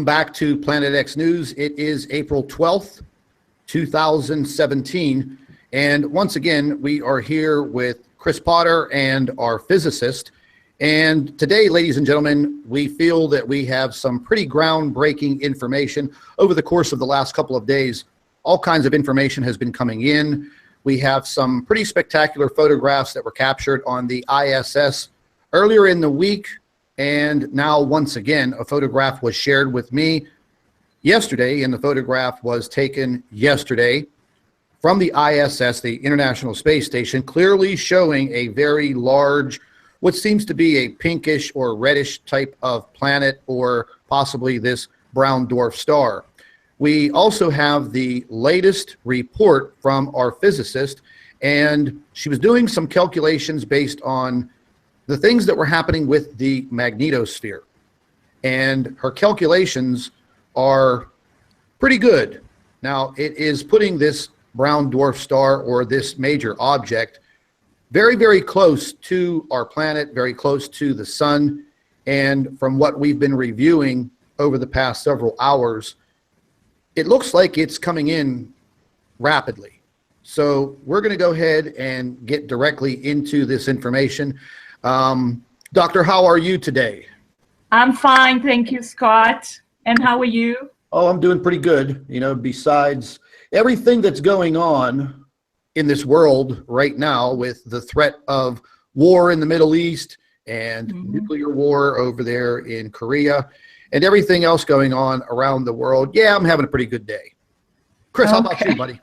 Back to Planet X News. It is April 12th, 2017. And once again, we are here with Chris Potter and our physicist. And today, ladies and gentlemen, we feel that we have some pretty groundbreaking information. Over the course of the last couple of days, all kinds of information has been coming in. We have some pretty spectacular photographs that were captured on the ISS earlier in the week. And now, once again, a photograph was shared with me yesterday, and the photograph was taken yesterday from the ISS, the International Space Station, clearly showing a very large, what seems to be a pinkish or reddish type of planet, or possibly this brown dwarf star. We also have the latest report from our physicist, and she was doing some calculations based on the things that were happening with the magnetosphere. And her calculations are pretty good. Now, it is putting this brown dwarf star, or this major object, very, very close to our planet, very close to the sun. And from what we've been reviewing over the past several hours, it looks like it's coming in rapidly. So we're going to go ahead and get directly into this information. Doctor, how are you today? I'm fine, thank you, Scott. And how are you? Oh, I'm doing pretty good. You know, besides everything that's going on in this world right now with the threat of war in the Middle East and nuclear war over there in Korea and everything else going on around the world. Yeah, I'm having a pretty good day. Chris, how about you, buddy?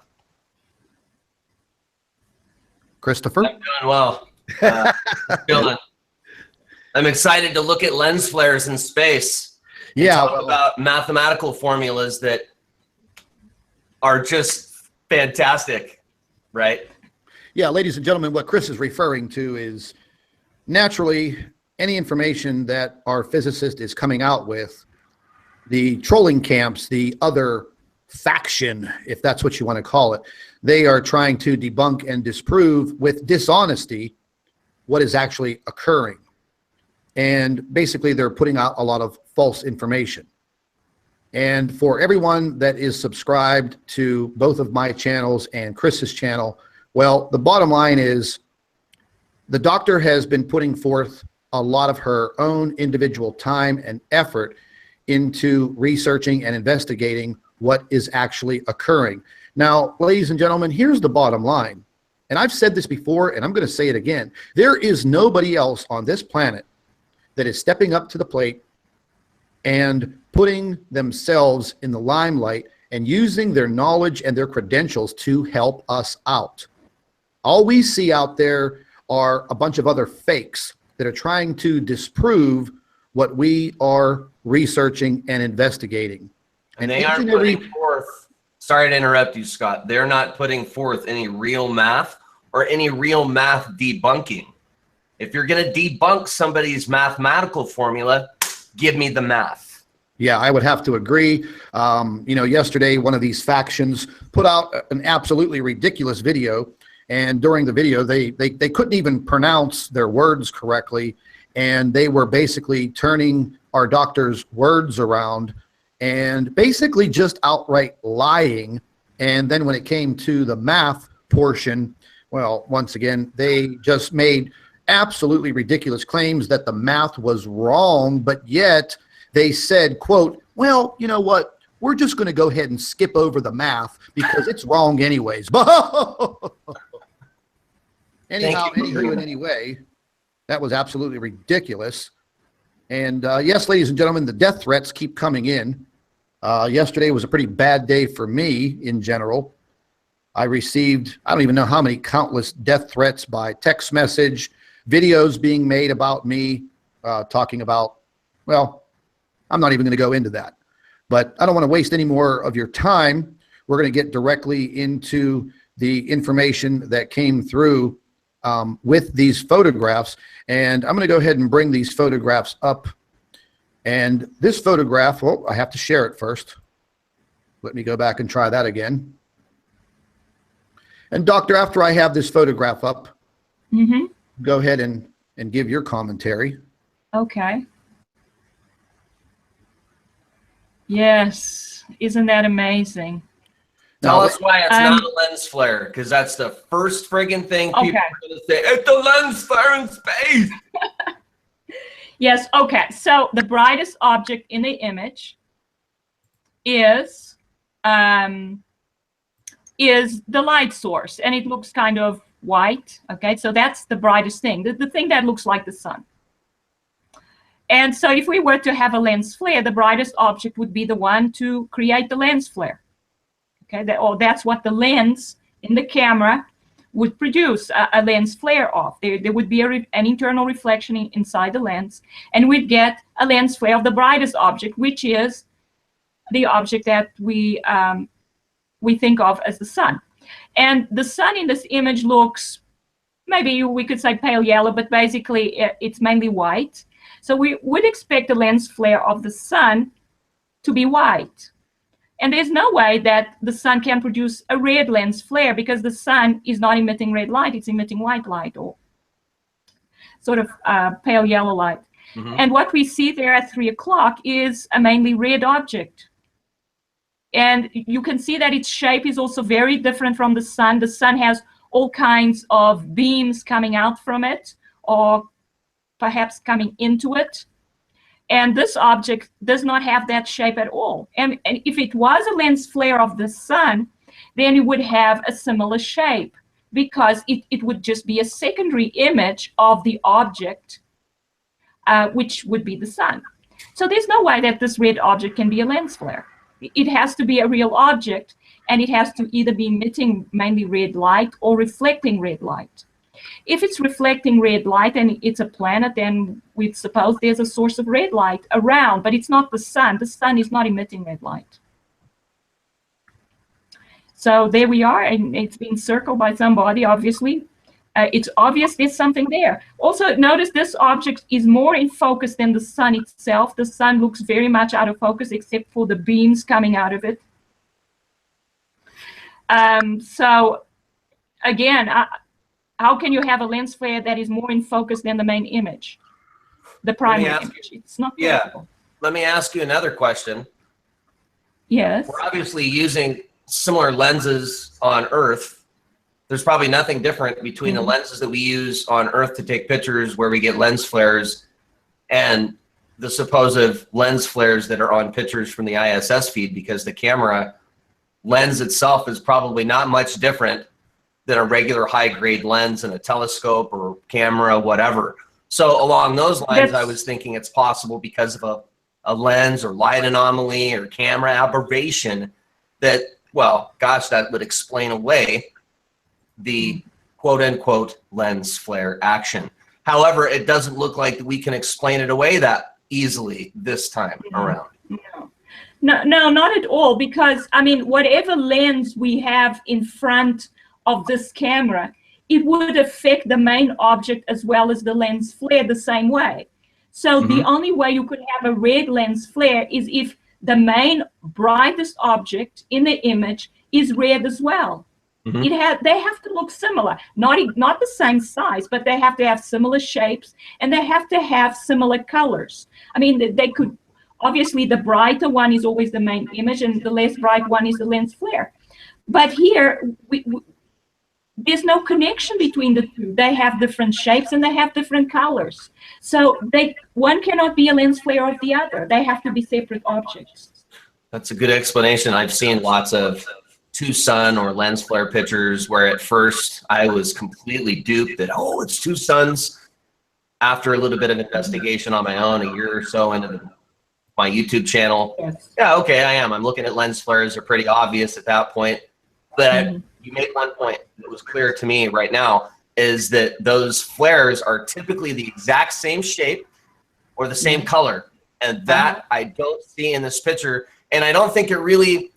Christopher? I'm doing well. I'm excited to look at lens flares in space. Yeah, talk about mathematical formulas that are just fantastic, right? Yeah, ladies and gentlemen, what Chris is referring to is naturally any information that our physicist is coming out with, the trolling camps, the other faction, if that's what you want to call it, they are trying to debunk and disprove with dishonesty what is actually occurring. And basically they're putting out a lot of false information. And for everyone that is subscribed to both of my channels and Chris's channel, well, the bottom line is the doctor has been putting forth a lot of her own individual time and effort into researching and investigating what is actually occurring. Now, ladies and gentlemen, here's the bottom line. And I've said this before, and I'm going to say it again. There is nobody else on this planet that is stepping up to the plate and putting themselves in the limelight and using their knowledge and their credentials to help us out. All we see out there are a bunch of other fakes that are trying to disprove what we are researching and investigating. And they aren't putting forth, sorry to interrupt you, Scott, they're not putting forth any real math or any real math debunking. If you're going to debunk somebody's mathematical formula, give me the math. Yeah, I would have to agree. You know, yesterday, one of these factions put out an absolutely ridiculous video. And during the video, they couldn't even pronounce their words correctly. And they were basically turning our doctor's words around and basically just outright lying. And then when it came to the math portion, well, once again, they just made absolutely ridiculous claims that the math was wrong, but yet they said, quote, well, you know what? We're just going to go ahead and skip over the math because it's wrong anyways. Anyhow, anywho, and anyway, that was absolutely ridiculous. And yes, ladies and gentlemen, the death threats keep coming in. Yesterday was a pretty bad day for me in general. I received, I don't even know how many countless death threats by text message, videos being made about me, talking about, well, I'm not even going to go into that. But I don't want to waste any more of your time. We're going to get directly into the information that came through with these photographs. And I'm going to go ahead and bring these photographs up. And this photograph, well, I have to share it first. Let me go back and try that again. And doctor, after I have this photograph up, go ahead and give your commentary. Okay. Yes. Isn't that amazing? Tell Now, us why it's not a lens flare, because that's the first friggin' thing people Okay. are going to say. It's a lens flare in space. Yes. Okay. So the brightest object in the image is the light source, and it looks kind of white. Okay. So that's the brightest thing, the thing that looks like the sun. And so if we were to have a lens flare, the brightest object would be the one to create the lens flare. Okay, that's what the lens in the camera would produce a lens flare of. There would be an internal reflection inside the lens, and we'd get a lens flare of the brightest object, which is the object that we think of as the sun. And the sun in this image looks, maybe we could say pale yellow, but basically it's mainly white. So we would expect the lens flare of the sun to be white. And there's no way that the sun can produce a red lens flare, because the sun is not emitting red light, it's emitting white light, or sort of pale yellow light. Mm-hmm. And what we see there at 3 o'clock is a mainly red object. And you can see that its shape is also very different from the sun. The sun has all kinds of beams coming out from it, or perhaps coming into it. And this object does not have that shape at all. And if it was a lens flare of the sun, then it would have a similar shape, because it would just be a secondary image of the object, which would be the sun. So there's no way that this red object can be a lens flare. It has to be a real object, and it has to either be emitting mainly red light or reflecting red light. If it's reflecting red light and it's a planet, then we'd suppose there's a source of red light around, but it's not the sun. The sun is not emitting red light. So there we are, and it's been circled by somebody, obviously. It's obvious there's something there. Also, notice this object is more in focus than the sun itself. The sun looks very much out of focus, except for the beams coming out of it. So again, how can you have a lens flare that is more in focus than the main image, the primary image? It's not possible. Let me ask you another question. Yes. We're obviously using similar lenses on Earth. There's probably nothing different between the lenses that we use on Earth to take pictures where we get lens flares and the supposed lens flares that are on pictures from the ISS feed, because the camera lens itself is probably not much different than a regular high-grade lens in a telescope or camera, whatever. So along those lines, I was thinking it's possible because of a lens or light anomaly or camera aberration that, well, gosh, that would explain away the quote-unquote lens flare action. However, it doesn't look like we can explain it away that easily this time around. No, not at all, because, I mean, whatever lens we have in front of this camera, it would affect the main object as well as the lens flare the same way. So the only way you could have a red lens flare is if the main brightest object in the image is red as well. They have to look similar, not the same size, but they have to have similar shapes, and they have to have similar colors. I mean, they could, obviously the brighter one is always the main image, and the less bright one is the lens flare. But here, there's no connection between the two. They have different shapes and they have different colors. So one cannot be a lens flare of the other. They have to be separate objects. That's a good explanation. I've seen lots of two sun or lens flare pictures where at first I was completely duped that, oh, it's two suns. After a little bit of investigation on my own, a year or so into my YouTube channel, yeah, okay, I am. I'm looking at lens flares. They're pretty obvious at that point. But you made one point that was clear to me right now, is that those flares are typically the exact same shape or the same color. And that I don't see in this picture. And I don't think it really,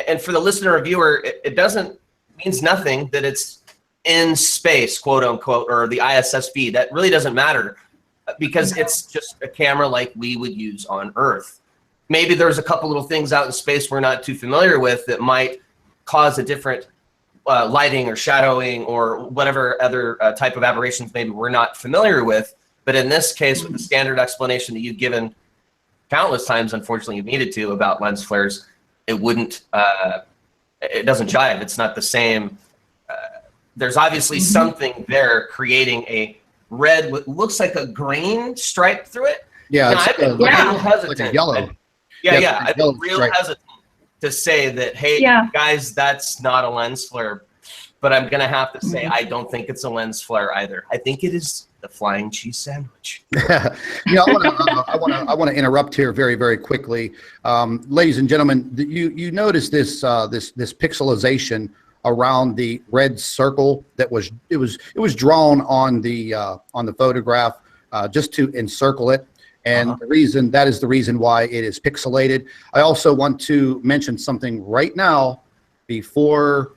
and for the listener or viewer, it doesn't, means nothing that it's in space, quote unquote, or the ISS feed. That really doesn't matter, because it's just a camera like we would use on Earth. Maybe there's a couple little things out in space we're not too familiar with that might cause a different lighting or shadowing or whatever other type of aberrations maybe we're not familiar with. But in this case, with the standard explanation that you've given countless times, unfortunately, you needed to about lens flares, it wouldn't, it doesn't jive. It's not the same. There's obviously something there creating a red, what looks like a green stripe through it. Yeah, Now, it's I've been like real hesitant. like a yellow. I've been real hesitant to say that, hey, guys, that's not a lens flare. But I'm gonna have to say I don't think it's a lens flare either. I think it is the flying cheese sandwich. I want to interrupt here very, very quickly, ladies and gentlemen. You notice this this pixelization around the red circle that was drawn on the photograph just to encircle it. And that is the reason why it is pixelated. I also want to mention something right now before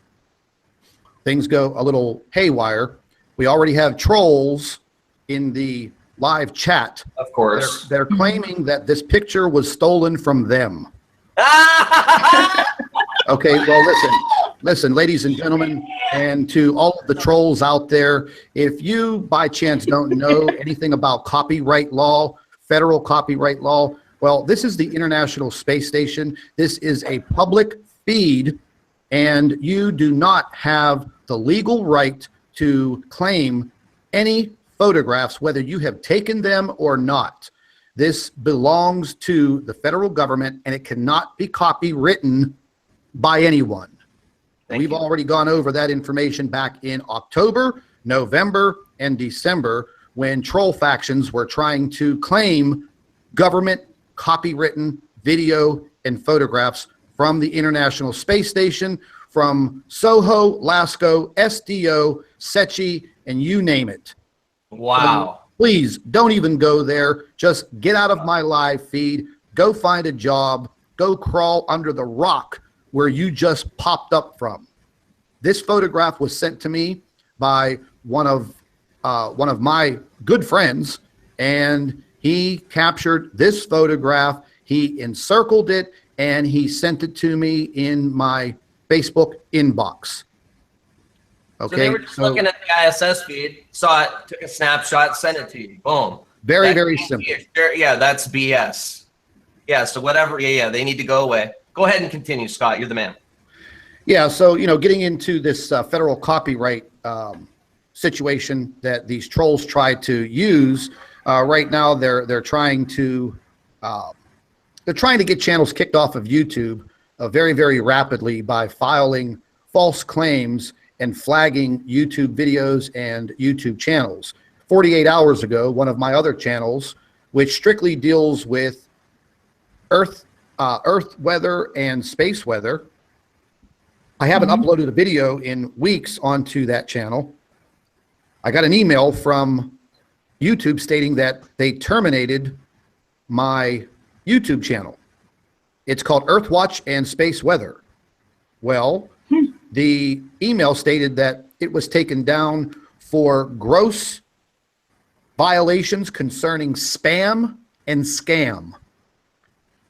things go a little haywire. We already have trolls in the live chat. Of course. They're claiming that this picture was stolen from them. Okay, well, listen, ladies and gentlemen, and to all of the trolls out there, if you by chance don't know anything about copyright law, federal copyright law, well, this is the International Space Station. This is a public feed, and you do not have the legal right to claim any photographs, whether you have taken them or not. This belongs to the federal government, and it cannot be copywritten by anyone. We've already gone over that information back in October, November, and December when troll factions were trying to claim government copywritten video and photographs from the International Space Station, from SOHO, LASCO, SDO, SETI, and you name it. Wow. So please don't even go there. Just get out of my live feed. Go find a job. Go crawl under the rock where you just popped up from. This photograph was sent to me by one of my good friends, and he captured this photograph. He encircled it, and he sent it to me in my Facebook inbox. Okay, so they were just looking at the ISS feed, saw it, took a snapshot, sent it to you. Boom. Very simple. Yeah, that's BS. Yeah, so whatever. Yeah, they need to go away. Go ahead and continue, Scott. You're the man. Yeah, so getting into this federal copyright situation that these trolls try to use right now, they're trying to get channels kicked off of YouTube very rapidly by filing false claims and flagging YouTube videos and YouTube channels. 48 hours ago, one of my other channels, which strictly deals with Earth weather and space weather, I haven't uploaded a video in weeks onto that channel. I got an email from YouTube stating that they terminated my YouTube channel. It's called Earthwatch and Space Weather. Well, the email stated that it was taken down for gross violations concerning spam and scam.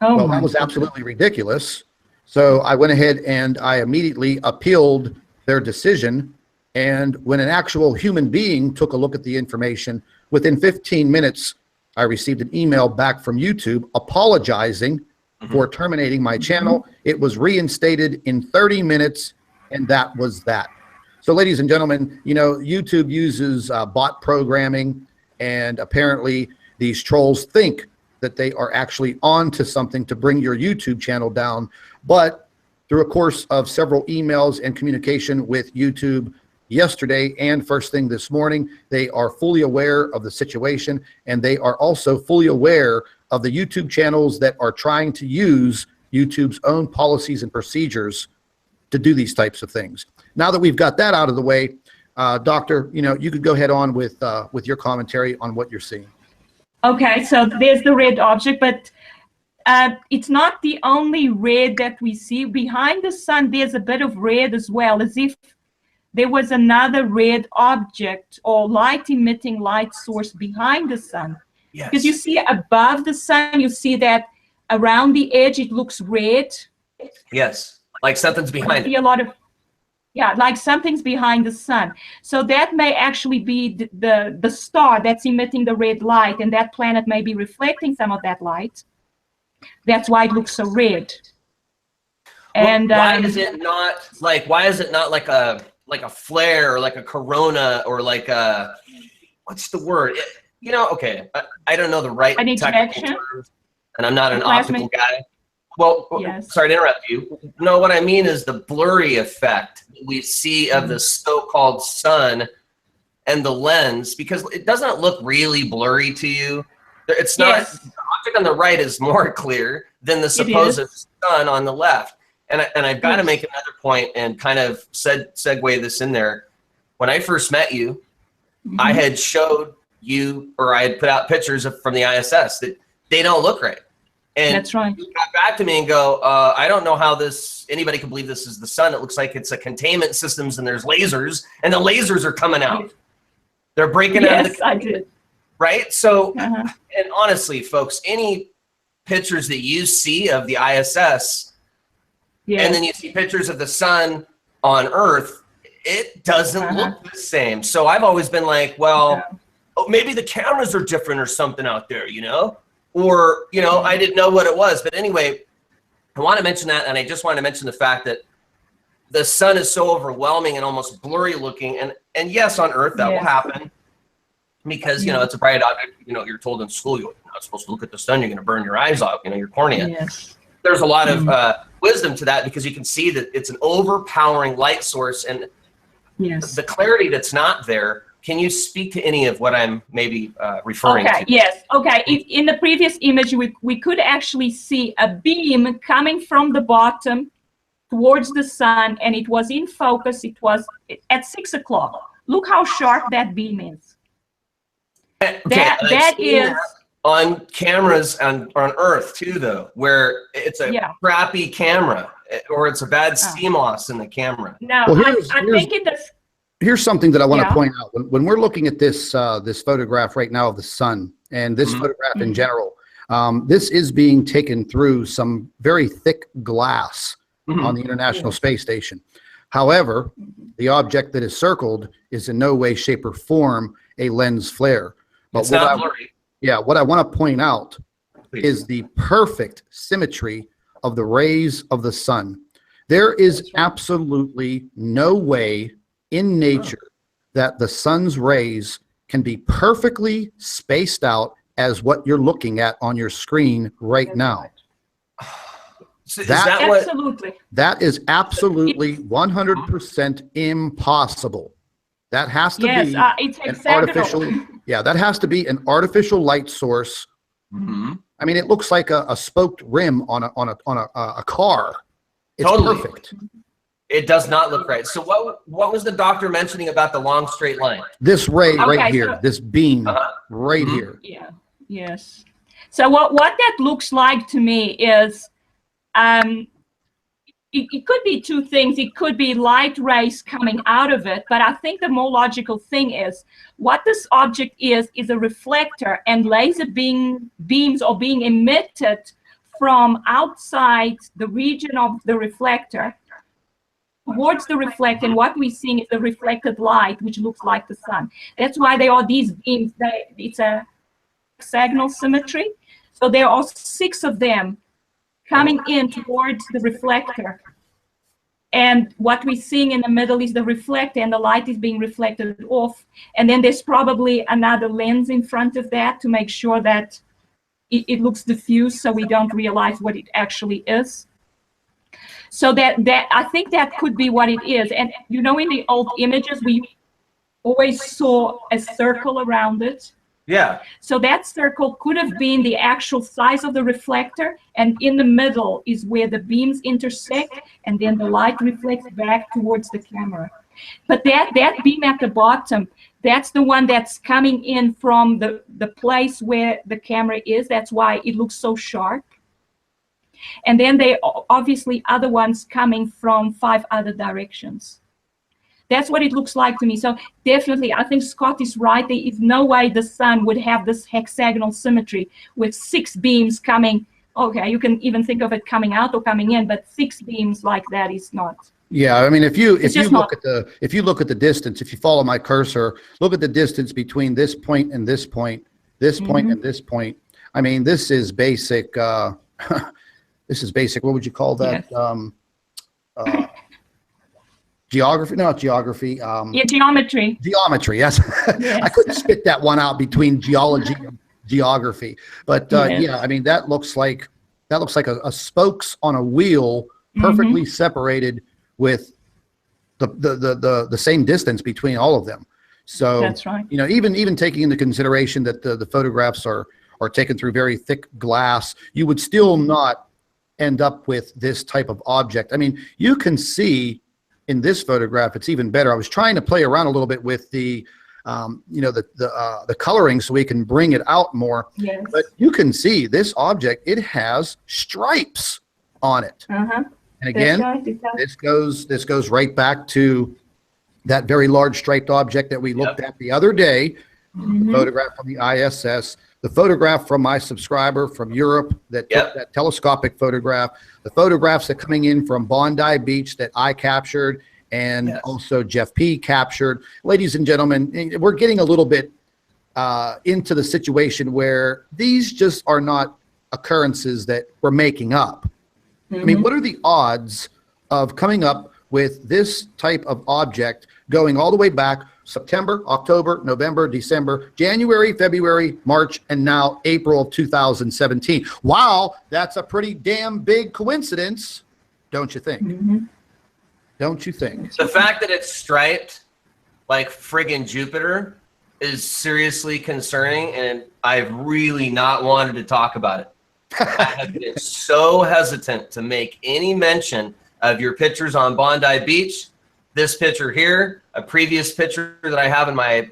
Oh, well, that was absolutely ridiculous. So I went ahead and I immediately appealed their decision. And when an actual human being took a look at the information, within 15 minutes, I received an email back from YouTube apologizing for terminating my channel. It was reinstated in 30 minutes, and that was that. So ladies and gentlemen, YouTube uses bot programming, and apparently these trolls think that they are actually on to something to bring your YouTube channel down. But through a course of several emails and communication with YouTube yesterday and first thing this morning, they are fully aware of the situation, and they are also fully aware of the YouTube channels that are trying to use YouTube's own policies and procedures to do these types of things. Now that we've got that out of the way, Doctor, you could go ahead on with your commentary on what you're seeing. Okay, so there's the red object, but it's not the only red that we see. Behind the sun, there's a bit of red as well, as if there was another red object or light-emitting light source behind the sun. Yes. Because you see above the sun, you see that around the edge, it looks red. Yes, like something's behind it. Like something's behind the sun. So that may actually be the star that's emitting the red light, and that planet may be reflecting some of that light. That's why it looks so red. Well, And why is it not like a flare or like a corona or like a, what's the word? You know, okay, I don't know the right an technical ejection? terms, and I'm not an Plasma- optical guy. Well, Yes. sorry to interrupt you. No, what I mean is the blurry effect we see of the so-called sun and the lens, because it doesn't look really blurry to you. It's not. Yes. The object on the right is more clear than the supposed sun on the left. And I've got to make another point and kind of segue this in there. When I first met you, I had showed you, or I had put out pictures from the ISS that they don't look right. And That's right. you got back to me and go, I don't know how anybody can believe this is the sun. It looks like it's a containment systems and there's lasers, and the lasers are coming out. They're breaking out of the I did. right? So, and honestly, folks, any pictures that you see of the ISS, and then you see pictures of the sun on Earth, it doesn't look the same. So I've always been like, well, maybe the cameras are different or something out there, you know? Or, you know, I didn't know what it was. But anyway, I want to mention that, and I just want to mention the fact that the sun is so overwhelming and almost blurry looking. And yes, on Earth, that will happen because, you know, it's a bright object. You know, you're told in school, you're not supposed to look at the sun. You're going to burn your eyes out, you know, your cornea. Yes. There's a lot of wisdom to that because you can see that it's an overpowering light source, and the clarity that's not there. Can you speak to any of what I'm maybe referring to? Yes. Okay. In the previous image, we could actually see a beam coming from the bottom towards the sun, and it was in focus. It was at 6 o'clock. Look how sharp that beam is. Okay, that is on cameras on Earth too, though, where it's a crappy camera or it's a bad CMOS in the camera. No, well, I think it does. Here's something that I want to point out. When we're looking at this this photograph right now of the sun, and this photograph in general, this is being taken through some very thick glass on the International Space Station. However, the object that is circled is in no way, shape, or form a lens flare. But it's not blurry. Yeah, what I want to point out is the perfect symmetry of the rays of the sun. There is absolutely no way in nature that the sun's rays can be perfectly spaced out as what you're looking at on your screen right now. So that is absolutely 100% impossible. That has to be an artificial. Yeah, that has to be an artificial light source. I mean, it looks like a spoked rim on a car. It's perfect. It does not look right. So what was the doctor mentioning about the long straight line? This ray right here, this beam right here. Yeah. Yes. So what that looks like to me is, it could be two things. It could be light rays coming out of it, but I think the more logical thing is what this object is a reflector, and laser beams are being emitted from outside the region of the reflector towards the reflector, and what we're seeing is the reflected light, which looks like the sun. That's why there are these beams. It's a hexagonal symmetry. So there are 6 of them coming in towards the reflector. And what we're seeing in the middle is the reflector, and the light is being reflected off. And then there's probably another lens in front of that to make sure that it looks diffuse, so we don't realize what it actually is. So that I think that could be what it is. And you know, in the old images, we always saw a circle around it. Yeah. So that circle could have been the actual size of the reflector, and in the middle is where the beams intersect, and then the light reflects back towards the camera. But that beam at the bottom, that's the one that's coming in from the place where the camera is. That's why it looks so sharp. And then there are obviously other ones coming from 5 other directions. That's what it looks like to me. So definitely, I think Scott is right. There is no way the sun would have this hexagonal symmetry with 6 beams coming. Okay, you can even think of it coming out or coming in, but 6 beams like that is not. Yeah, I mean, if you look at the distance, if you follow my cursor, look at the distance between this point and this point, this point and this point. I mean, this is basic this is basic. What would you call that? Yes. Geography? No, not geography. Yeah, geometry. Geometry. Yes. Yes. I couldn't spit that one out between geology and geography. But Yes. yeah, I mean, that looks like a spokes on a wheel, perfectly separated with the same distance between all of them. So That's right. you know, even taking into consideration that the photographs are taken through very thick glass, you would still not end up with this type of object. I mean, you can see in this photograph, it's even better. I was trying to play around a little bit with the you know, the coloring so we can bring it out more. Yes. But you can see this object, it has stripes on it. And again, That's right. this goes right back to that very large striped object that we looked at the other day, the photograph from the ISS, the photograph from my subscriber from Europe that took that telescopic photograph, the photographs that coming in from Bondi Beach that I captured, and also Jeff P. captured. Ladies and gentlemen, we're getting a little bit into the situation where these just are not occurrences that we're making up. I mean, what are the odds of coming up with this type of object going all the way back September, October, November, December, January, February, March, and now April of 2017? Wow, that's a pretty damn big coincidence, don't you think? Don't you think? The fact that it's striped like friggin' Jupiter is seriously concerning, and I've really not wanted to talk about it. I have been so hesitant to make any mention of your pictures on Bondi Beach, this picture here, a previous picture that I have in my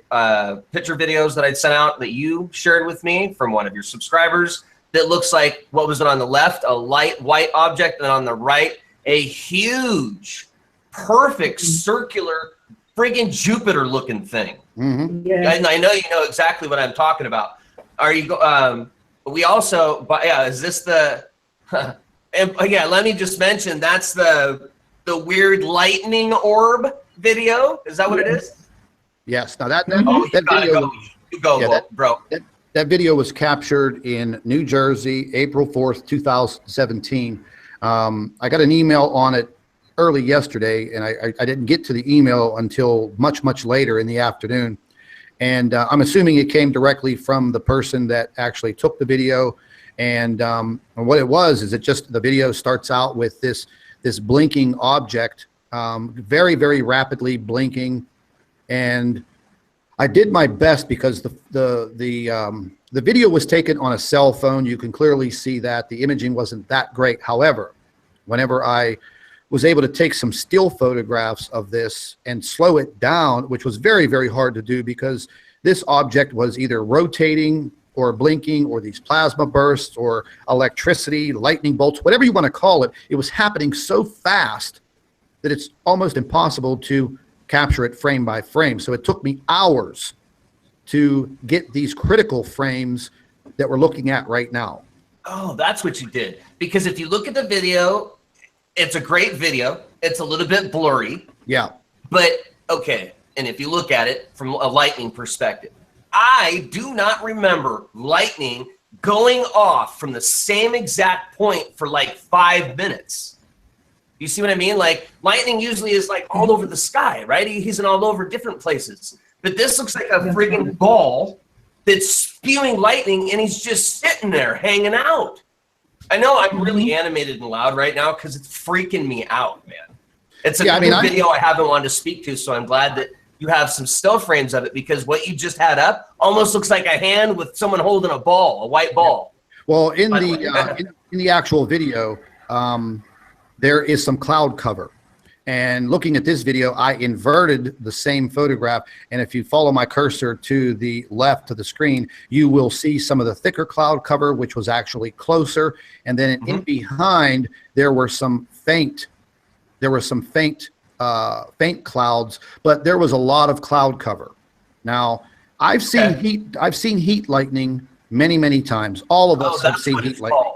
picture videos that I'd sent out that you shared with me from one of your subscribers that looks like, what was it on the left? A light white object, and on the right, a huge, perfect, circular, friggin' Jupiter looking thing. And I know you know exactly what I'm talking about. Are you, we also, but yeah, is this the, and yeah, let me just mention, that's the weird lightning orb video. Is that what it is? Yes. Now that video, you go, bro. That video was captured in New Jersey, April 4th, 2017. I got an email on it early yesterday, and I didn't get to the email until much later in the afternoon. And I'm assuming it came directly from the person that actually took the video. And what it was is, it just, the video starts out with this blinking object, very, very rapidly blinking. And I did my best because the video was taken on a cell phone. You can clearly see that the imaging wasn't that great. However, whenever I was able to take some still photographs of this and slow it down, which was very, very hard to do because this object was either rotating or blinking, or these plasma bursts or electricity, lightning bolts, whatever you want to call it. It was happening so fast that it's almost impossible to capture it frame by frame. So it took me hours to get these critical frames that we're looking at right now. Oh, that's what you did. Because if you look at the video, it's a great video. It's a little bit blurry. Yeah. But okay, and if you look at it from a lightning perspective, I do not remember lightning going off from the same exact point for like 5 minutes. You see what I mean? Like, lightning usually is like all over the sky, right? He's in all over different places. But this looks like a friggin' ball that's spewing lightning, and he's just sitting there hanging out. I know I'm really animated and loud right now because it's freaking me out, man. It's a good video I haven't wanted to speak to, so I'm glad that you have some still frames of it, because what you just had up almost looks like a hand with someone holding a ball, a white ball. Well, in the actual video, there is some cloud cover. And looking at this video, I inverted the same photograph. And if you follow my cursor to the left of the screen, you will see some of the thicker cloud cover, which was actually closer. And then in behind, there were some faint clouds, but there was a lot of cloud cover. Now, I've seen heat lightning many times. All of us have seen heat lightning.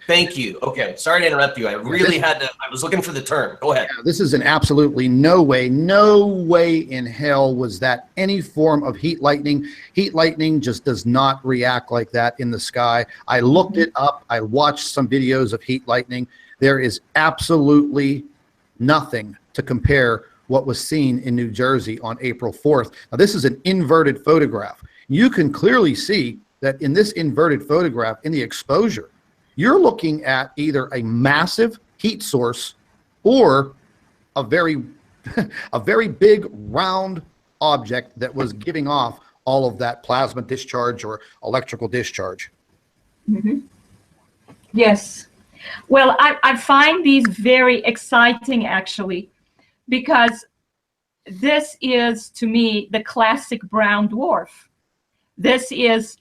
Thank you. Okay, sorry to interrupt you. I really had to. I was looking for the term. Go ahead. Yeah, this is an absolutely no way in hell was that any form of heat lightning. Heat lightning just does not react like that in the sky. I looked it up. I watched some videos of heat lightning. There is absolutely nothing to compare what was seen in New Jersey on April 4th. Now, this is an inverted photograph. You can clearly see that in this inverted photograph, in the exposure, you're looking at either a massive heat source or a very big round object that was giving off all of that plasma discharge or electrical discharge. Yes. Well, I find these very exciting, actually, because this is, to me, the classic brown dwarf. This is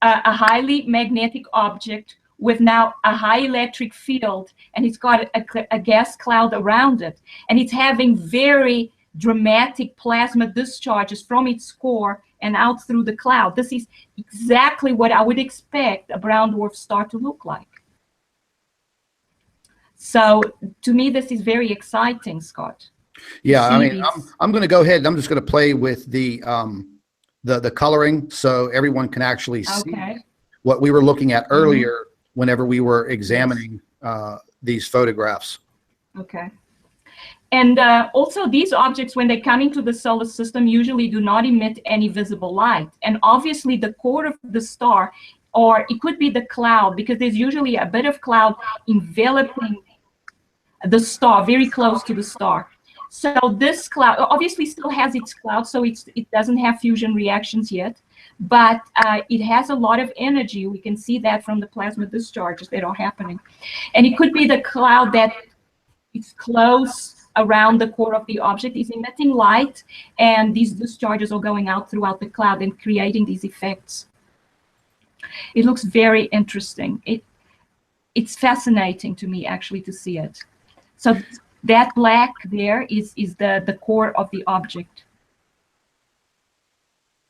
a highly magnetic object with now a high electric field, and it's got a gas cloud around it, and it's having very dramatic plasma discharges from its core and out through the cloud. This is exactly what I would expect a brown dwarf star to look like. So to me, this is very exciting, Scott. Yeah, I mean, I'm going to go ahead and I'm just going to play with the coloring so everyone can actually see what we were looking at earlier whenever we were examining these photographs. Okay. And also, these objects, when they come into the solar system, usually do not emit any visible light. And obviously, the core of the star, or it could be the cloud, because there's usually a bit of cloud enveloping the star, very close to the star. So this cloud obviously still has its cloud, so it doesn't have fusion reactions yet, but it has a lot of energy. We can see that from the plasma discharges that are happening. And it could be the cloud that is close around the core of the object is emitting light, and these discharges are going out throughout the cloud and creating these effects. It looks very interesting. It's fascinating to me, actually, to see it. So that black there is the core of the object.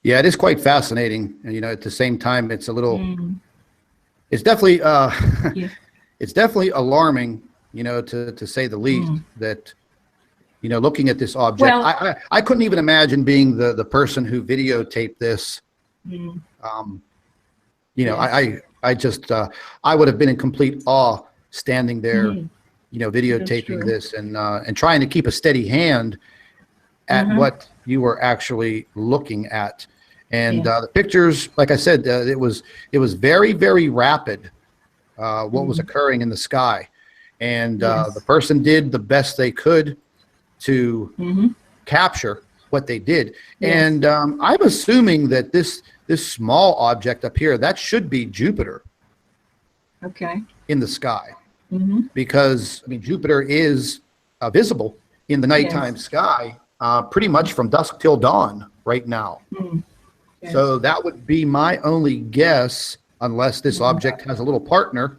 Yeah, it is quite fascinating. And, you know, at the same time, it's a little, it's definitely, it's definitely alarming, you know, to say the least, that, you know, looking at this object, well, I couldn't even imagine being the person who videotaped this. You know, I just, I would have been in complete awe standing there, you know, videotaping this and trying to keep a steady hand at what you were actually looking at. And the pictures, like I said, it was very, very rapid, what was occurring in the sky. And the person did the best they could to capture what they did. And I'm assuming that this small object up here, that should be Jupiter in the sky. Because, I mean, Jupiter is visible in the nighttime sky pretty much from dusk till dawn right now. So that would be my only guess, unless this object has a little partner.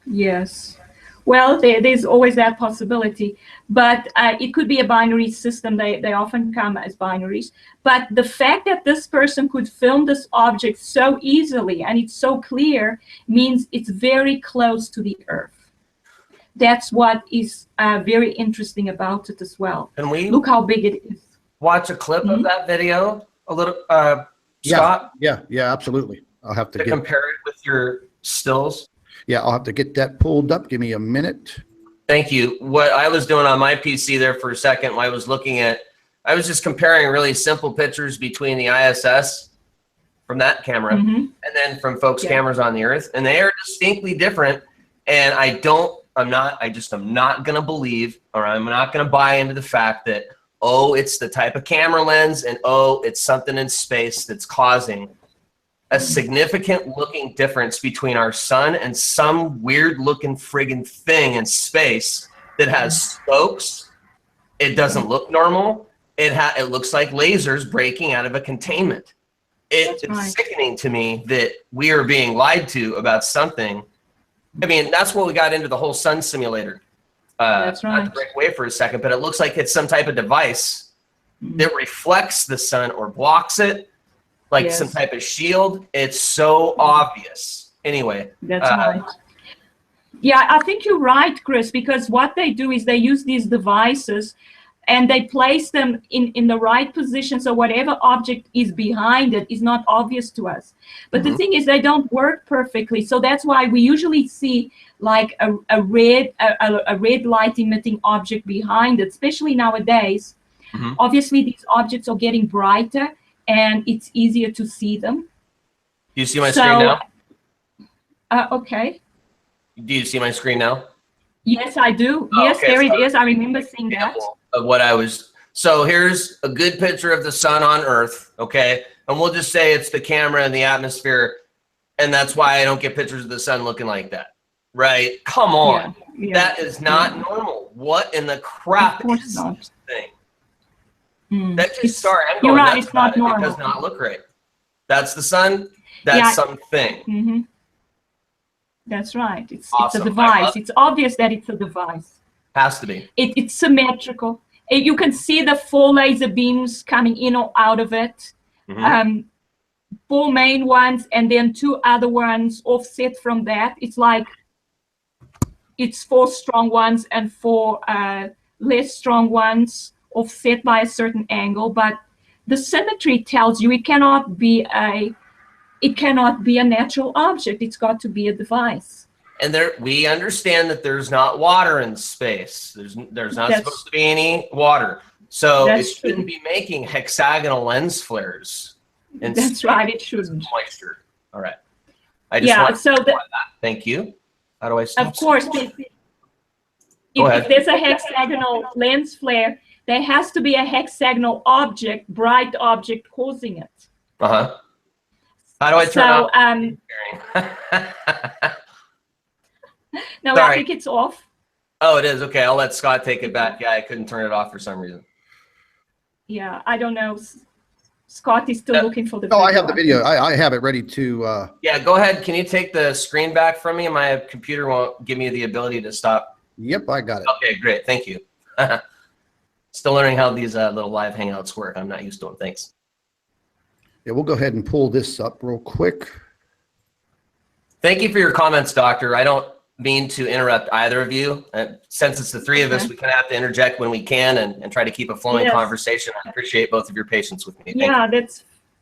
Yes. Well, there's always that possibility, but it could be a binary system. They often come as binaries. But the fact that this person could film this object so easily and it's so clear means it's very close to the Earth. That's what is very interesting about it as well. Can we look how big it is? Watch a clip of that video a little, Scott? Yeah, absolutely. I'll have to compare it with your stills. Yeah, I'll have to get that pulled up. Give me a minute. Thank you. What I was doing on my PC there for a second, I was looking at, I was just comparing really simple pictures between the ISS from that camera and then from folks' cameras on the Earth, and they are distinctly different. And I'm not going to believe, or I'm not going to buy into the fact that, oh, it's the type of camera lens and, oh, it's something in space that's causing a significant looking difference between our sun and some weird looking friggin' thing in space that has spokes. It doesn't look normal. It looks like lasers breaking out of a containment. It's sickening to me that we are being lied to about something. I mean, that's what we got into the whole sun simulator. Not to break away for a second, but it looks like it's some type of device that reflects the sun or blocks it, like some type of shield. It's so obvious. Anyway, that's right. Yeah, I think you're right, Chris, because what they do is they use these devices and they place them in the right position, so whatever object is behind it is not obvious to us. But the thing is, they don't work perfectly, so that's why we usually see like a red light emitting object behind it, especially nowadays. Obviously, these objects are getting brighter and it's easier to see them. Do you see my screen now? Okay. Do you see my screen now? Yes, I do. Oh, yes, okay, there so it is. I remember seeing that. Of what I was. So here's a good picture of the sun on Earth, okay? And we'll just say it's the camera and the atmosphere, and that's why I don't get pictures of the sun looking like that, right? Come on. Yeah, that is not normal. What in the crap is not. this thing? That just sorry, I'm You're going right, nuts it's not about it. normal. It does not look right. That's the sun. That's something. That's right. It's Awesome. a device. It's obvious that it's a device. Has to be. It's symmetrical. You can see the 4 laser beams coming in or out of it. 4 main ones and then 2 other ones offset from that. It's like it's 4 strong ones and 4 less strong ones offset by a certain angle. But the symmetry tells you it cannot be a natural object. It's got to be a device. And we understand that there's not water in space. There's not supposed to be any water. So it shouldn't be making hexagonal lens flares. That's right. It shouldn't. Moisture. All right. I just want to that. Thank you. How do I stop? Of course, if there's a hexagonal lens flare, there has to be a hexagonal object, bright object causing it. How do I turn off? No, I think it's off. Oh, it is. Okay, I'll let Scott take it back. Yeah, I couldn't turn it off for some reason. Yeah, I don't know. Scott is still looking for the video. Oh, I have the video. I have it ready to... Yeah, go ahead. Can you take the screen back from me? My computer won't give me the ability to stop. Yep, I got it. Okay, great. Thank you. Still learning how these little live hangouts work. I'm not used to them. Thanks. Yeah, we'll go ahead and pull this up real quick. Thank you for your comments, Doctor. I don't mean to interrupt either of you. Since it's the 3 of us, we kind of have to interject when we can and try to keep a flowing conversation. I appreciate both of your patience with me. Yeah,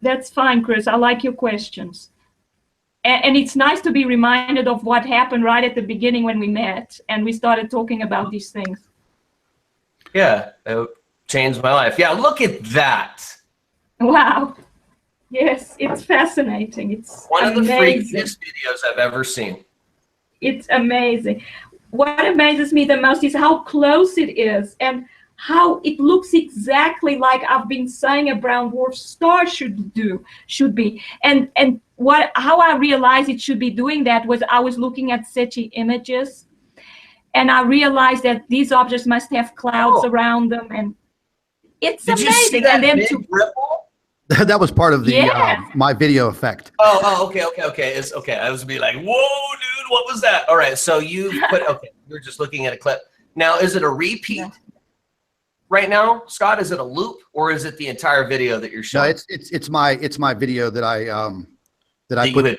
that's fine, Chris. I like your questions. And it's nice to be reminded of what happened right at the beginning when we met and we started talking about these things. Yeah, it changed my life. Yeah, look at that. Wow. Yes, it's fascinating. It's one of the amazing. freakiest videos I've ever seen. It's amazing. What amazes me the most is how close it is and how it looks exactly like I've been saying a brown dwarf star should be. And how I realized it should be doing that was I was looking at SETI images and I realized that these objects must have clouds around them and it's amazing. Did you see that and then big ripple? That was part of the my video effect. Okay. It's okay. I was be like, whoa, dude, what was that? All right, so you put you're just looking at a clip. Now, is it a repeat right now, Scott? Is it a loop or is it the entire video that you're showing? No, it's my video that I put.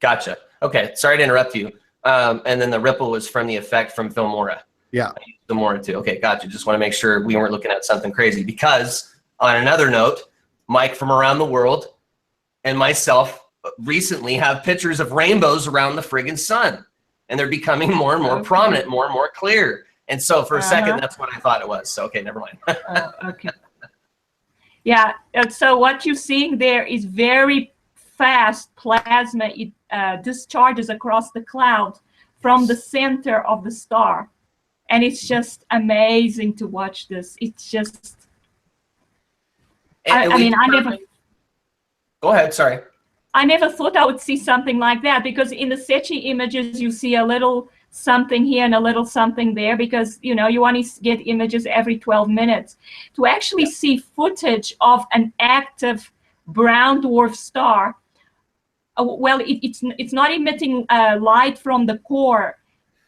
Gotcha. Okay, sorry to interrupt you. And then the ripple was from the effect from Filmora. Yeah. Filmora too. Okay, gotcha. Just want to make sure we weren't looking at something crazy because on another note, Mike from around the world and myself recently have pictures of rainbows around the friggin' sun. And they're becoming more and more prominent, more and more clear. And so for a second, that's what I thought it was. So, okay, never mind. Okay. Yeah, so what you're seeing there is very fast plasma. It discharges across the cloud from the center of the star. And it's just amazing to watch this. It's just... I mean, I never... Go ahead, sorry. I never thought I would see something like that because in the SETI images, you see a little something here and a little something there because, you know, you only get images every 12 minutes. To actually see footage of an active brown dwarf star, well, it's not emitting light from the core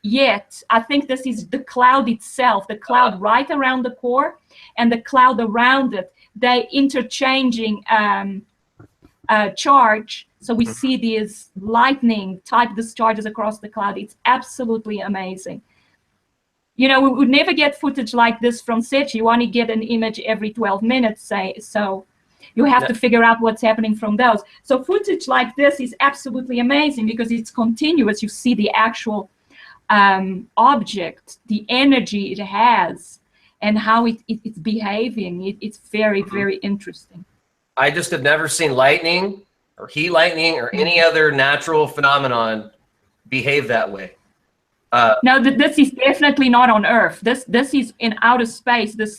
yet. I think this is the cloud itself, the cloud right around the core and the cloud around it. They interchanging charge. So we see these lightning type discharges across the cloud. It's absolutely amazing. You know, we would never get footage like this from SETI. You only get an image every 12 minutes, say. So you have to figure out what's happening from those. So footage like this is absolutely amazing because it's continuous. You see the actual object, the energy it has, and how it's behaving. It's very, very interesting. I just have never seen lightning or heat lightning or any other natural phenomenon behave that way. No, this is definitely not on Earth. This is in outer space. This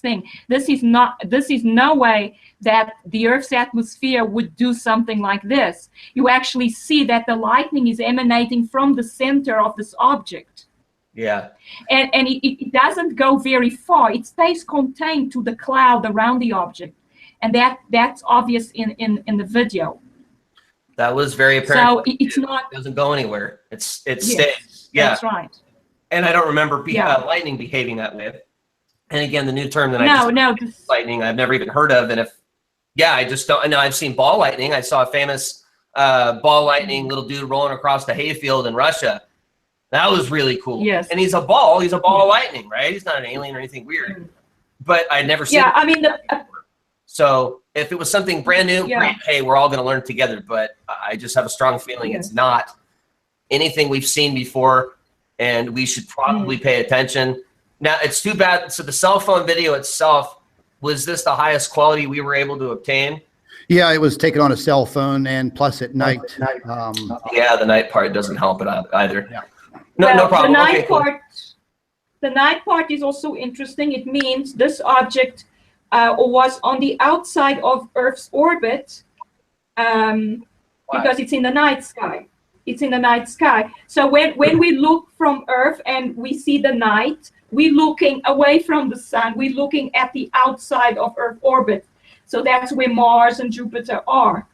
is no way that the Earth's atmosphere would do something like this. You actually see that the lightning is emanating from the center of this object. Yeah. And it doesn't go very far. It stays contained to the cloud around the object, and that's obvious in the video. That was very apparent. So it's not. It doesn't go anywhere. It Yes, stays. Yeah. That's right. And I don't remember lightning behaving that way. And again, the new term that lightning I've never even heard of. And I just don't. I know I've seen ball lightning. I saw a famous ball lightning little dude rolling across the hayfield in Russia. That was really cool. Yes. And he's a ball of lightning, right? He's not an alien or anything weird. But I'd never seen. Yeah, I mean. So if it was something brand new, great. Hey, we're all going to learn together. But I just have a strong feeling it's not anything we've seen before, and we should probably pay attention. Now, it's too bad. So the cell phone video itself, was this the highest quality we were able to obtain? Yeah, it was taken on a cell phone, and plus at night. Yeah, the night part doesn't help it either. Yeah. No problem. The night part is also interesting. It means this object was on the outside of Earth's orbit because it's in the night sky. It's in the night sky. So when we look from Earth and we see the night, we're looking away from the sun. We're looking at the outside of Earth orbit. So that's where Mars and Jupiter are,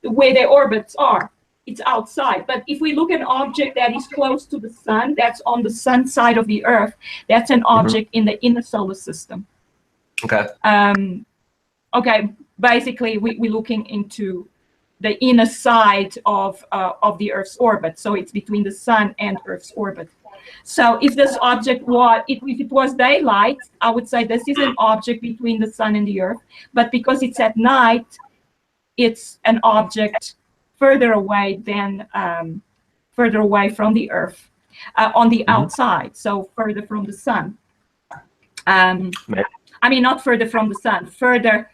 where their orbits are. It's outside. But if we look at an object that is close to the sun, that's on the sun side of the Earth, that's an object in the inner solar system. Okay. Okay. Basically, we're looking into the inner side of the Earth's orbit. So it's between the sun and Earth's orbit. So if this object was, if it was daylight, I would say this is an object between the sun and the Earth. But because it's at night, it's an object further away than further away from the Earth, on the outside. So further from the sun. I mean, not further from the sun, further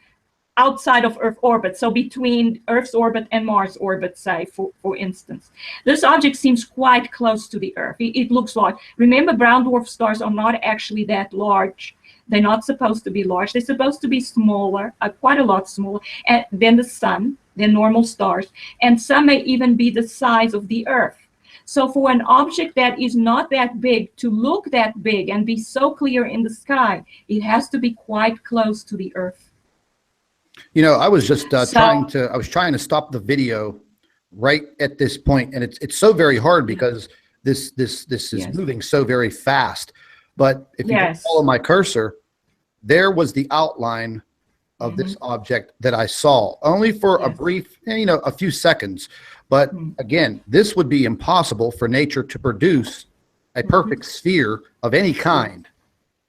outside of Earth orbit, so between Earth's orbit and Mars orbit, say, for instance. This object seems quite close to the Earth. It looks large. Remember, brown dwarf stars are not actually that large. They're not supposed to be large. They're supposed to be smaller, quite a lot smaller than the sun, than normal stars, and some may even be the size of the Earth. So for an object that is not that big to look that big and be so clear in the sky, it has to be quite close to the Earth. You know, I was just trying to stop the video right at this point, and it's so very hard because this is moving so very fast. But if you follow my cursor, there was the outline of this object that I saw, only for a brief, a few seconds. But again, this would be impossible for nature to produce a perfect sphere of any kind.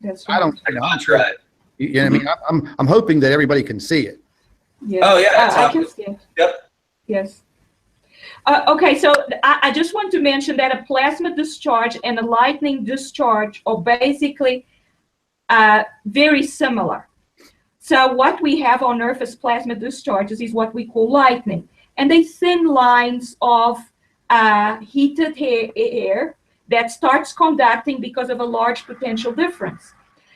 That's right. I don't. You know what I mean? I'm hoping that everybody can see it. Yes. Oh yeah, I can see it. Yep. Yes. Okay, so I just want to mention that a plasma discharge and a lightning discharge are basically very similar. So what we have on Earth as plasma discharges is what we call lightning. And they thin lines of heated air that starts conducting because of a large potential difference.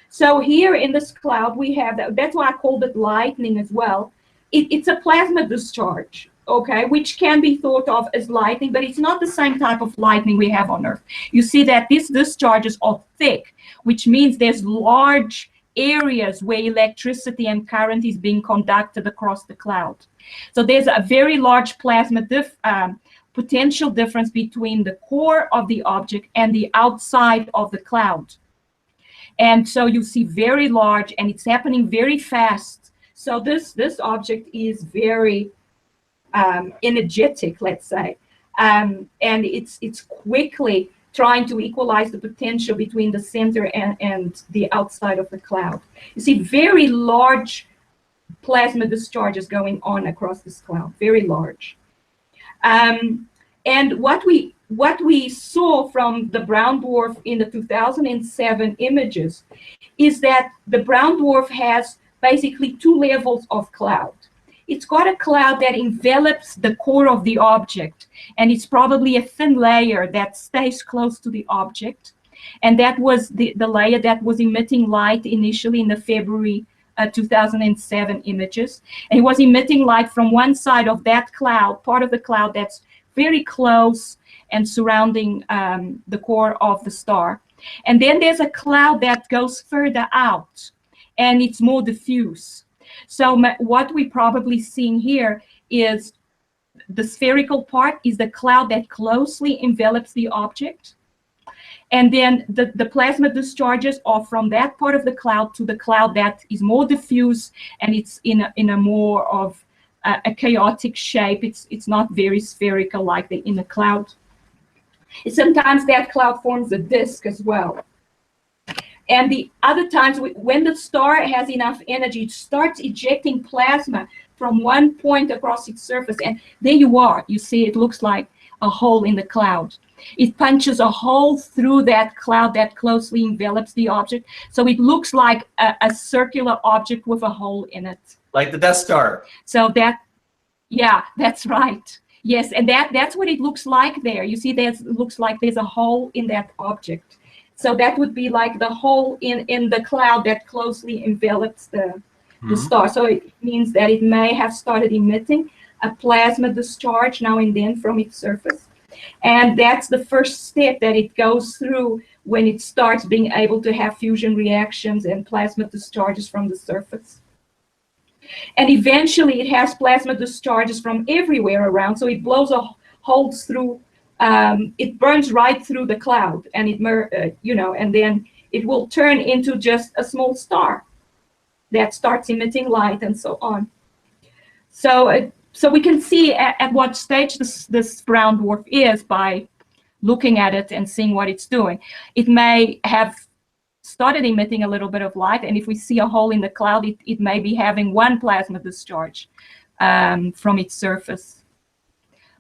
So here in this cloud, we have that. That's why I called it lightning as well. It's a plasma discharge, okay, which can be thought of as lightning, but it's not the same type of lightning we have on Earth. You see that these discharges are thick, which means there's large areas where electricity and current is being conducted across the cloud. So there's a very large plasma potential difference between the core of the object and the outside of the cloud. And so you see very large, and it's happening very fast. So this object is very energetic, let's say, and it's quickly trying to equalize the potential between the center and the outside of the cloud. You see very large plasma discharges going on across this cloud, very large. And what we saw from the brown dwarf in the 2007 images is that the brown dwarf has basically two levels of cloud. It's got a cloud that envelops the core of the object, and it's probably a thin layer that stays close to the object. And that was the layer that was emitting light initially in the February 2007 images. And it was emitting light from one side of that cloud, part of the cloud that's very close and surrounding the core of the star. And then there's a cloud that goes further out, and it's more diffuse. So what we're probably seeing here is the spherical part is the cloud that closely envelops the object. And then the plasma discharges are from that part of the cloud to the cloud that is more diffuse, and it's in a more of a chaotic shape. It's not very spherical like the inner cloud. Sometimes that cloud forms a disk as well. And the other times, when the star has enough energy, it starts ejecting plasma from one point across its surface. And there you are. You see, it looks like a hole in the cloud. It punches a hole through that cloud that closely envelops the object. So it looks like a circular object with a hole in it. Like the Death Star. So that, yeah, that's right. Yes, and that's what it looks like there. You see, it looks like there's a hole in that object. So that would be like the hole in the cloud that closely envelops the star. So it means that it may have started emitting a plasma discharge now and then from its surface. And that's the first step that it goes through when it starts being able to have fusion reactions and plasma discharges from the surface. And eventually it has plasma discharges from everywhere around. So it blows holes through, it burns right through the cloud, and and then it will turn into just a small star that starts emitting light and so on. So we can see at what stage this brown dwarf is by looking at it and seeing what it's doing. It may have started emitting a little bit of light, and if we see a hole in the cloud, it may be having one plasma discharge from its surface.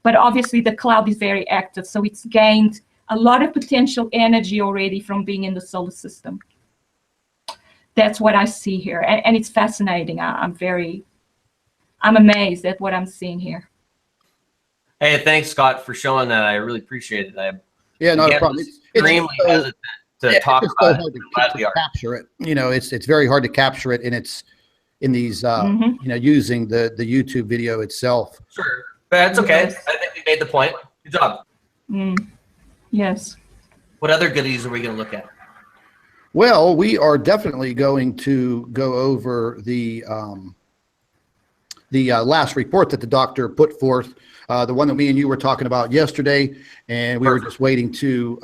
But obviously the cloud is very active, so it's gained a lot of potential energy already from being in the solar system. That's what I see here, and it's fascinating. I'm amazed at what I'm seeing here. Hey, thanks, Scott, for showing that. I really appreciate it. Yeah, not a problem. It's extremely hesitant to talk about it. To capture it. You know, it's very hard to capture it in these using the YouTube video itself. Sure, but that's okay. Yes. I think we made the point. Good job. Yes. What other goodies are we going to look at? Well, we are definitely going to go over the last report that the doctor put forth, the one that me and you were talking about yesterday, and we were just waiting to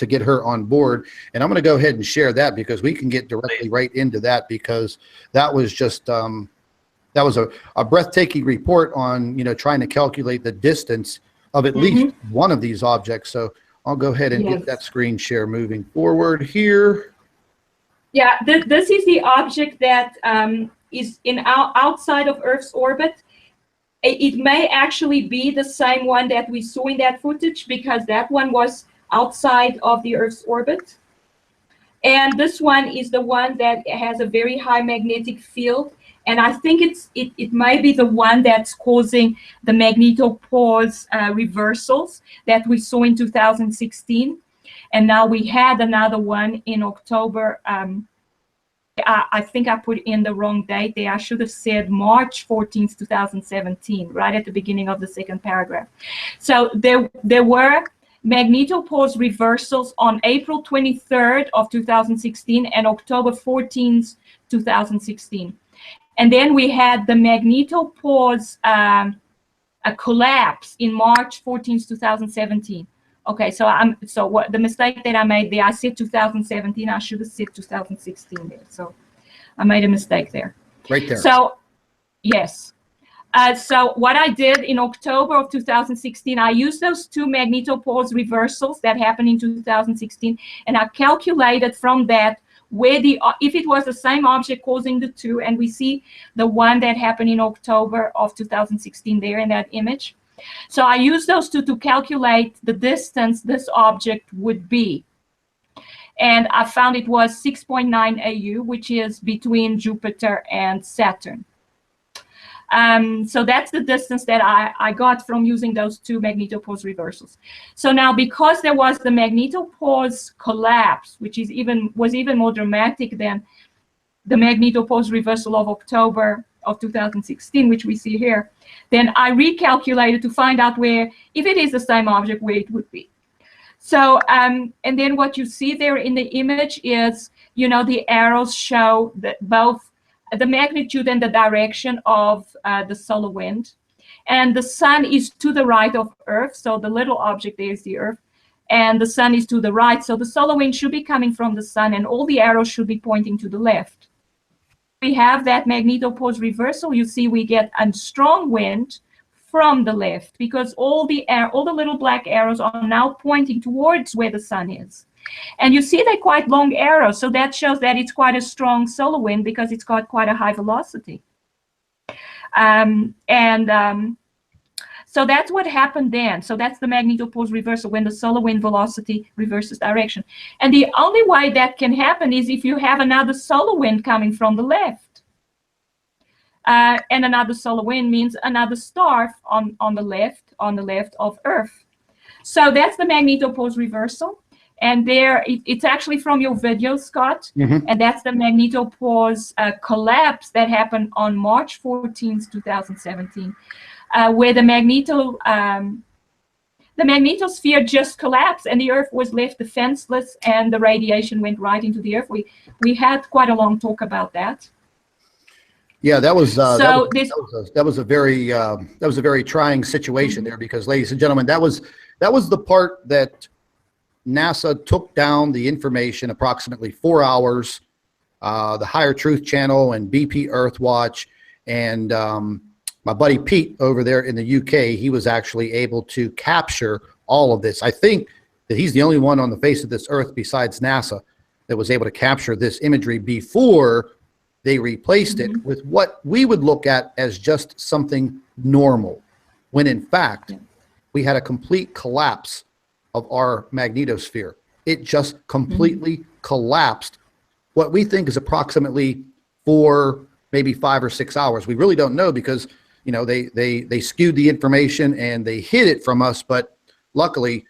get her on board. And I'm going to go ahead and share that because we can get directly right into that, because that was just that was a breathtaking report on trying to calculate the distance of at least one of these objects. So I'll go ahead and get that screen share moving forward here. Yeah, this is the object that is outside of Earth's orbit. It may actually be the same one that we saw in that footage, because that one was outside of the Earth's orbit. And this one is the one that has a very high magnetic field. And I think it may be the one that's causing the magnetopause reversals that we saw in 2016. And now we had another one in October. I think I put in the wrong date there. I should have said March 14th, 2017, right at the beginning of the second paragraph. So there were magnetopause reversals on April 23rd of 2016 and October 14th, 2016. And then we had the magnetopause a collapse in March 14th, 2017. Okay, so what the mistake that I made there, I said 2017, I should have said 2016 there. So I made a mistake there. Right there. So, yes. So what I did in October of 2016, I used those two magnetopause reversals that happened in 2016, and I calculated from that where if it was the same object causing the two, and we see the one that happened in October of 2016 there in that image. So I used those two to calculate the distance this object would be. And I found it was 6.9 AU, which is between Jupiter and Saturn. So that's the distance that I got from using those two magnetopause reversals. So now, because there was the magnetopause collapse, which was even more dramatic than the magnetopause reversal of October of 2016, which we see here, then I recalculated to find out where, if it is the same object, where it would be. So, and then what you see there in the image is, the arrows show both the magnitude and the direction of the solar wind. And the sun is to the right of Earth, so the little object there is the Earth, and the sun is to the right, so the solar wind should be coming from the sun, and all the arrows should be pointing to the left. We have that magnetopause reversal. You see we get a strong wind from the left, because all the little black arrows are now pointing towards where the sun is. And you see they're quite long arrows, so that shows that it's quite a strong solar wind because it's got quite a high velocity. So that's what happened then. So that's the magnetopause reversal, when the solar wind velocity reverses direction. And the only way that can happen is if you have another solar wind coming from the left. And another solar wind means another star on the left of Earth. So that's the magnetopause reversal. And there, it's actually from your video, Scott. Mm-hmm. And that's the magnetopause collapse that happened on March 14th, 2017, where the magnetosphere just collapsed and the Earth was left defenseless, and the radiation went right into the Earth. We had quite a long talk about that. Yeah, that was a very trying situation there, because, ladies and gentlemen, that was the part that NASA took down the information approximately 4 hours. The Higher Truth Channel and BP Earthwatch, and my buddy Pete over there in the UK, he was actually able to capture all of this. I think that he's the only one on the face of this earth besides NASA that was able to capture this imagery before they replaced it with what we would look at as just something normal, when in fact we had a complete collapse of our magnetosphere. It just completely collapsed. What we think is approximately 4, maybe 5 or 6 hours. We really don't know, because they skewed the information and they hid it from us. But luckily,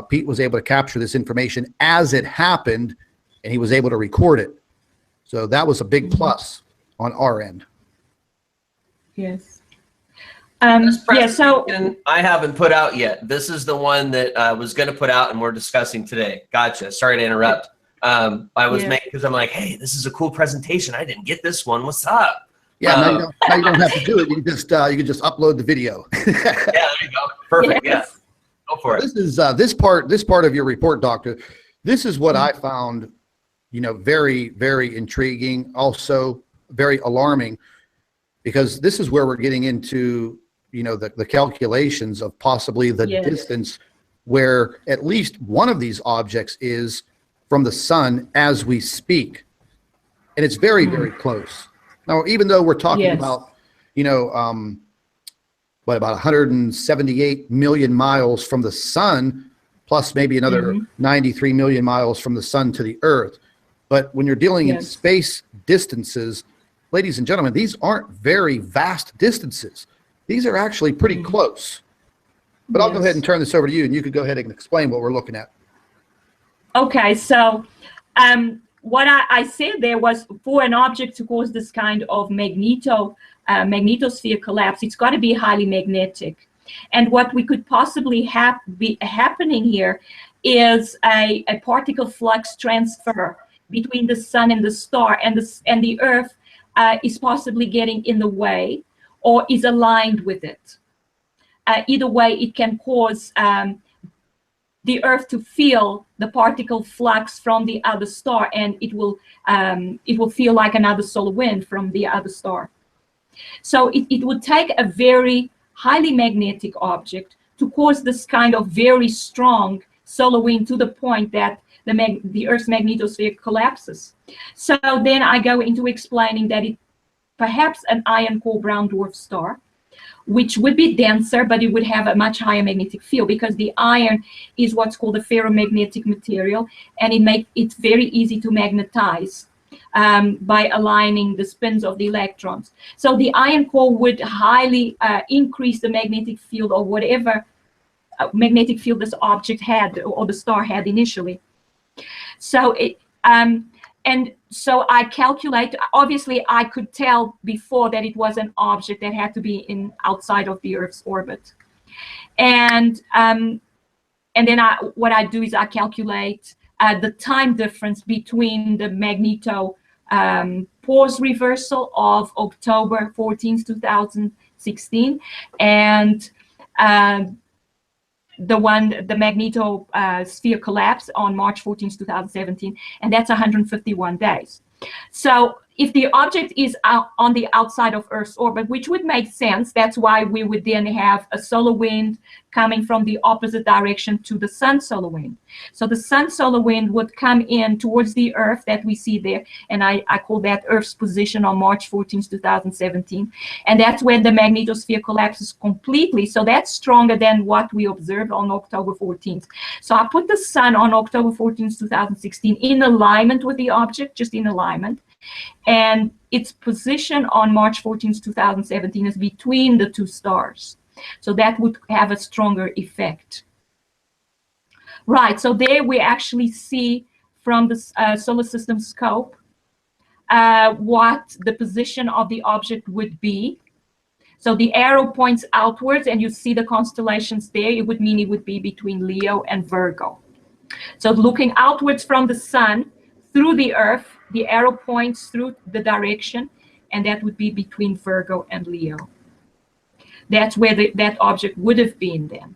Pete was able to capture this information as it happened, and he was able to record it. So that was a big plus on our end. Yes. So I haven't put out yet. This is the one that I was going to put out and we're discussing today. Gotcha. Sorry to interrupt. I was making, because I'm like, hey, this is a cool presentation. I didn't get this one. What's up? Yeah, now you don't have to do it. You can just upload the video. Yeah, there you go. Perfect. Yes. Yeah. Go for it. This is this part of your report, Doctor. This is what I found, very, very intriguing, also very alarming, because this is where we're getting into, the calculations of possibly the distance where at least one of these objects is from the sun as we speak. And it's very, very close. Now, even though we're talking about, about 178 million miles from the sun, plus maybe another 93 million miles from the sun to the Earth. But when you're dealing in space distances, ladies and gentlemen, these aren't very vast distances. These are actually pretty close. But I'll go ahead and turn this over to you, and you could go ahead and explain what we're looking at. Okay, so what I said there was, for an object to cause this kind of magnetosphere collapse, it's got to be highly magnetic. And what we could possibly be happening here is a particle flux transfer between the sun and the star, and the Earth is possibly getting in the way or is aligned with it. Either way, it can cause the Earth to feel the particle flux from the other star, and it will feel like another solar wind from the other star. So it would take a very highly magnetic object to cause this kind of very strong solar wind to the point that the Earth's magnetosphere collapses. So then I go into explaining that it perhaps an iron core brown dwarf star, which would be denser, but it would have a much higher magnetic field, because the iron is what's called a ferromagnetic material, and it's very easy to magnetize by aligning the spins of the electrons. So the iron core would highly increase the magnetic field, or whatever magnetic field this object had, or the star had initially. So and so I calculate, obviously I could tell before that it was an object that had to be outside of the Earth's orbit. And then what I do is I calculate the time difference between the magneto pause reversal of October 14th, 2016, and the magnetosphere collapse on March 14th, 2017, and that's 151 days. So if the object is on the outside of Earth's orbit, which would make sense, that's why we would then have a solar wind coming from the opposite direction to the sun solar wind. So the sun solar wind would come in towards the Earth that we see there, and I call that Earth's position on March 14th, 2017. And that's when the magnetosphere collapses completely. So that's stronger than what we observed on October 14th. So I put the sun on October 14th, 2016 in alignment with the object, just in alignment. And its position on March 14th, 2017 is between the two stars. So that would have a stronger effect. Right, so there we actually see from the solar system scope what the position of the object would be. So the arrow points outwards and you see the constellations there. It would mean it would be between Leo and Virgo. So looking outwards from the sun through the Earth, the arrow points through the direction, and that would be between Virgo and Leo. That's where that object would have been then.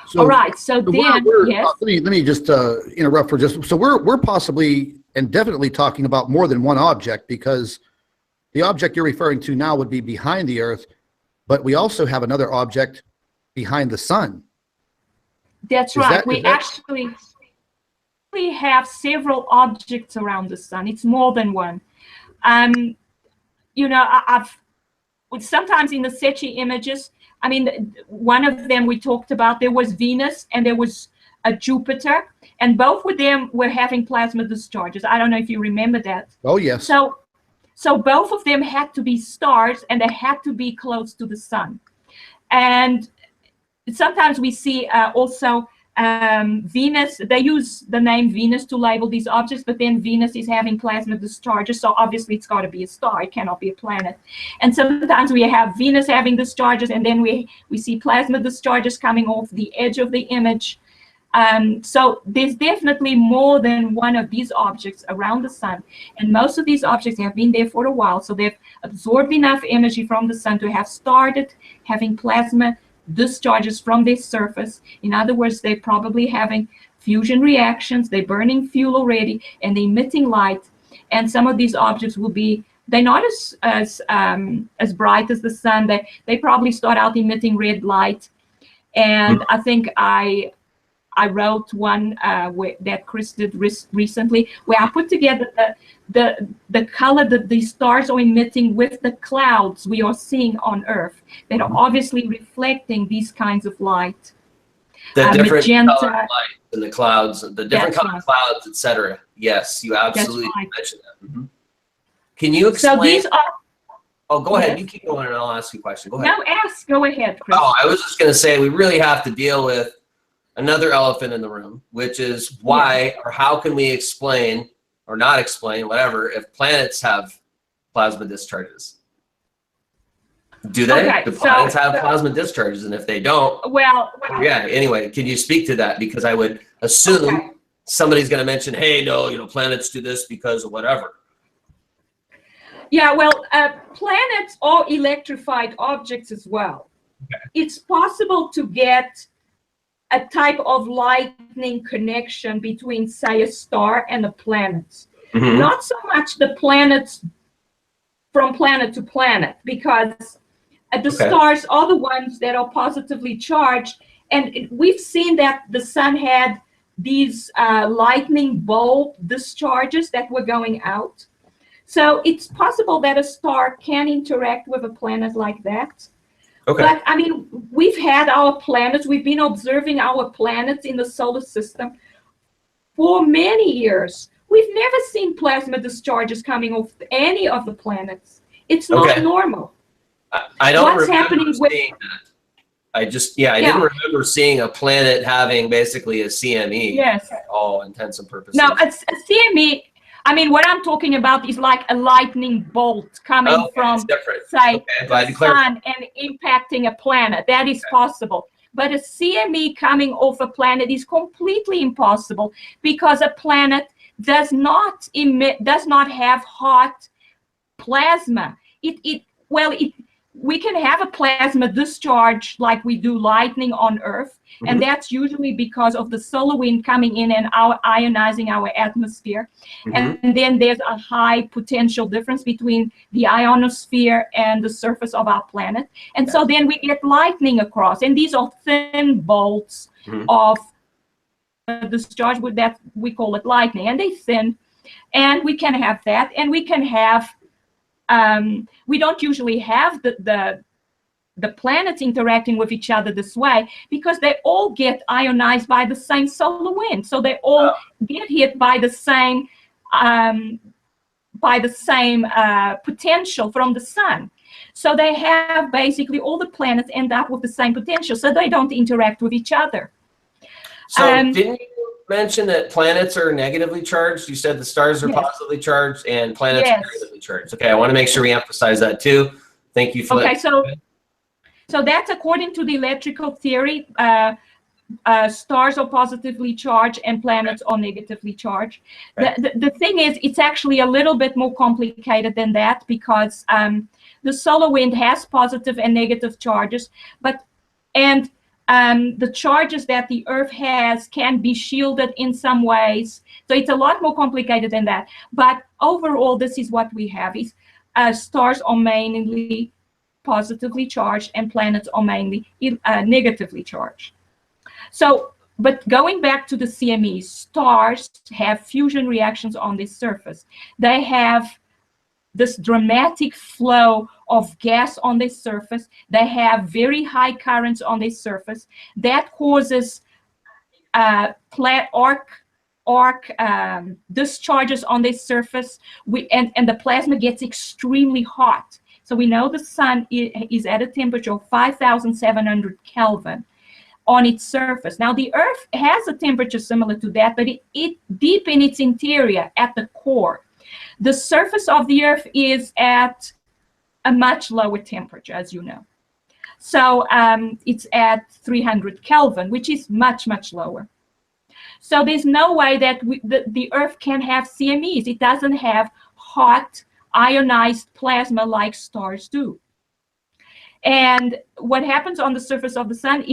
So, all right, so then, yes. Let me just interrupt for just, so we're possibly and definitely talking about more than one object, because the object you're referring to now would be behind the Earth, but we also have another object behind the sun. That's right. We actually have several objects around the sun. It's more than one. You know, sometimes in the SETI images, I mean, one of them we talked about, there was Venus and there was a Jupiter, and both of them were having plasma discharges. I don't know if you remember that. Oh, yes. So both of them had to be stars, and they had to be close to the sun. And sometimes we see also Venus, they use the name Venus to label these objects, but then Venus is having plasma discharges, so obviously it's got to be a star, it cannot be a planet. And sometimes we have Venus having discharges, and then we see plasma discharges coming off the edge of the image. So there's definitely more than one of these objects around the sun, and most of these objects have been there for a while, so they've absorbed enough energy from the sun to have started having plasma discharges from their surface. In other words, they're probably having fusion reactions, they're burning fuel already, and they're emitting light. And some of these objects will be, they're not as bright as the sun. They probably start out emitting red light. And I think I wrote one that Chris did recently, where I put together the color that the stars are emitting with the clouds we are seeing on Earth that are obviously reflecting these kinds of light. The different magenta, colored light in the clouds, the different colored clouds, etc. Yes, you absolutely mentioned that. Mm-hmm. Can you explain? So these are. Oh, go ahead. You keep going, and I'll ask you a question. Go ahead. No, go ahead, Chris. Oh, I was just going to say we really have to deal with another elephant in the room, which is why or how can we explain or not explain, whatever, if planets have plasma discharges? Do they? Okay, do planets have plasma discharges? And if they don't, well, yeah, anyway, can you speak to that? Because I would assume somebody's going to mention, hey, no, you know, planets do this because of whatever. Yeah, well, planets are electrified objects as well. Okay. It's possible to get a type of lightning connection between, say, a star and a planet. Mm-hmm. Not so much the planets from planet to planet, because the stars are the ones that are positively charged. And we've seen that the sun had these lightning bolt discharges that were going out. So it's possible that a star can interact with a planet like that. Okay. But I mean, we've had our planets, we've been observing our planets in the solar system for many years. We've never seen plasma discharges coming off any of the planets. It's not normal. I don't What's remember happening with seeing that. I didn't remember seeing a planet having basically a CME. Yes. For all intents and purposes. No, a CME, I mean, what I'm talking about is like a lightning bolt coming from, say, the sun and impacting a planet. That is possible. But a CME coming off a planet is completely impossible, because a planet does not have hot plasma. We can have a plasma discharge like we do lightning on Earth, and that's usually because of the solar wind coming in and ionizing our atmosphere. And then there's a high potential difference between the ionosphere and the surface of our planet. And so then we get lightning across, and these are thin bolts of discharge that we call it lightning, and they thin, and we can have that, and we can have we don't usually have the planets interacting with each other this way, because they all get ionized by the same solar wind. So they all get hit by the same potential from the sun. So they have basically all the planets end up with the same potential, so they don't interact with each other. So didn't you mention that planets are negatively charged? You said the stars are positively charged and planets are negatively charged. Okay, I want to make sure we emphasize that too. Thank you for that. Okay, so that's according to the electrical theory. Stars are positively charged and planets are negatively charged. The thing is, it's actually a little bit more complicated than that, because the solar wind has positive and negative charges, the charges that the Earth has can be shielded in some ways. So it's a lot more complicated than that. But overall, this is what we have: is stars are mainly positively charged and planets are mainly negatively charged. So, but going back to the CME, stars have fusion reactions on the surface. They have this dramatic flow of gas on the surface. They have very high currents on the surface that causes arc discharges on the surface, and the plasma gets extremely hot. So we know the sun is at a temperature of 5,700 Kelvin on its surface. Now the Earth has a temperature similar to that, but it deep in its interior at the core. The surface of the Earth is at a much lower temperature, as you know. So it's at 300 Kelvin, which is much, much lower. So there's no way that the Earth can have CMEs. It doesn't have hot ionized plasma like stars do. And what happens on the surface of the sun,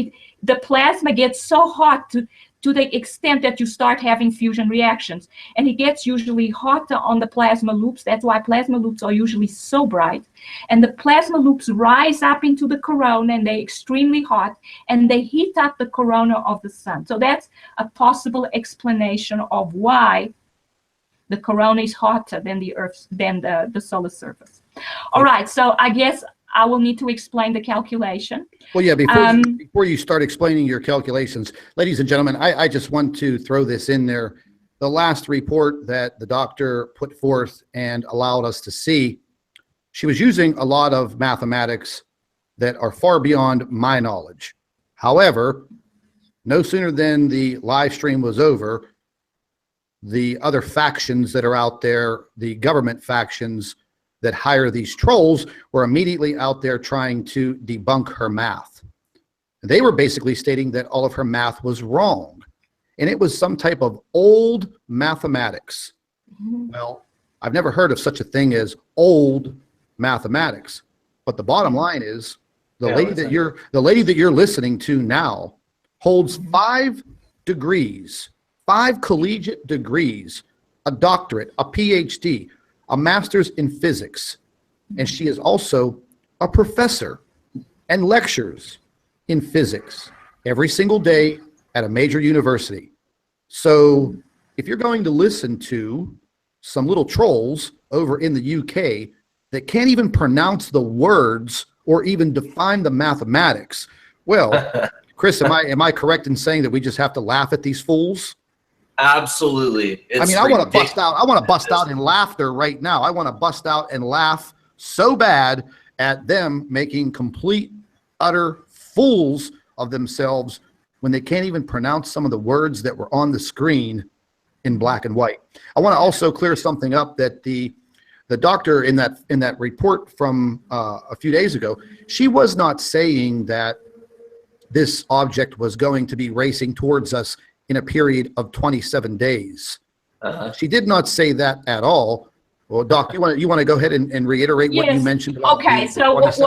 the plasma gets so hot to the extent that you start having fusion reactions. And it gets usually hotter on the plasma loops. That's why plasma loops are usually so bright. And the plasma loops rise up into the corona, and they're extremely hot, and they heat up the corona of the sun. So that's a possible explanation of why the corona is hotter than the Earth's, than the solar surface. All right, so I guess I will need to explain the calculation. Well, yeah, before you start explaining your calculations, ladies and gentlemen, I just want to throw this in there. The last report that the doctor put forth and allowed us to see, she was using a lot of mathematics that are far beyond my knowledge. However, no sooner than the live stream was over, the other factions that are out there, the government factions that hire these trolls, were immediately out there trying to debunk her math. They were basically stating that all of her math was wrong, and it was some type of old mathematics. Well, I've never heard of such a thing as old mathematics, but the bottom line is the lady that you're listening to now holds 5 degrees, 5 collegiate degrees, a doctorate, a PhD, a master's in physics. and she is also a professor and lectures in physics every single day at a major university. So if you're going to listen to some little trolls over in the UK that can't even pronounce the words or even define the mathematics, well, Chris, am I correct in saying that we just have to laugh at these fools? Absolutely. I mean, I want to bust out in laughter right now. I want to bust out and laugh so bad at them making complete, utter fools of themselves when they can't even pronounce some of the words that were on the screen in black and white. I want to also clear something up that the doctor in that report from a few days ago, she was not saying that this object was going to be racing towards us in a period of 27 days. She did not say that at all. Well, Doc, you want to go ahead and reiterate what you mentioned about okay, so what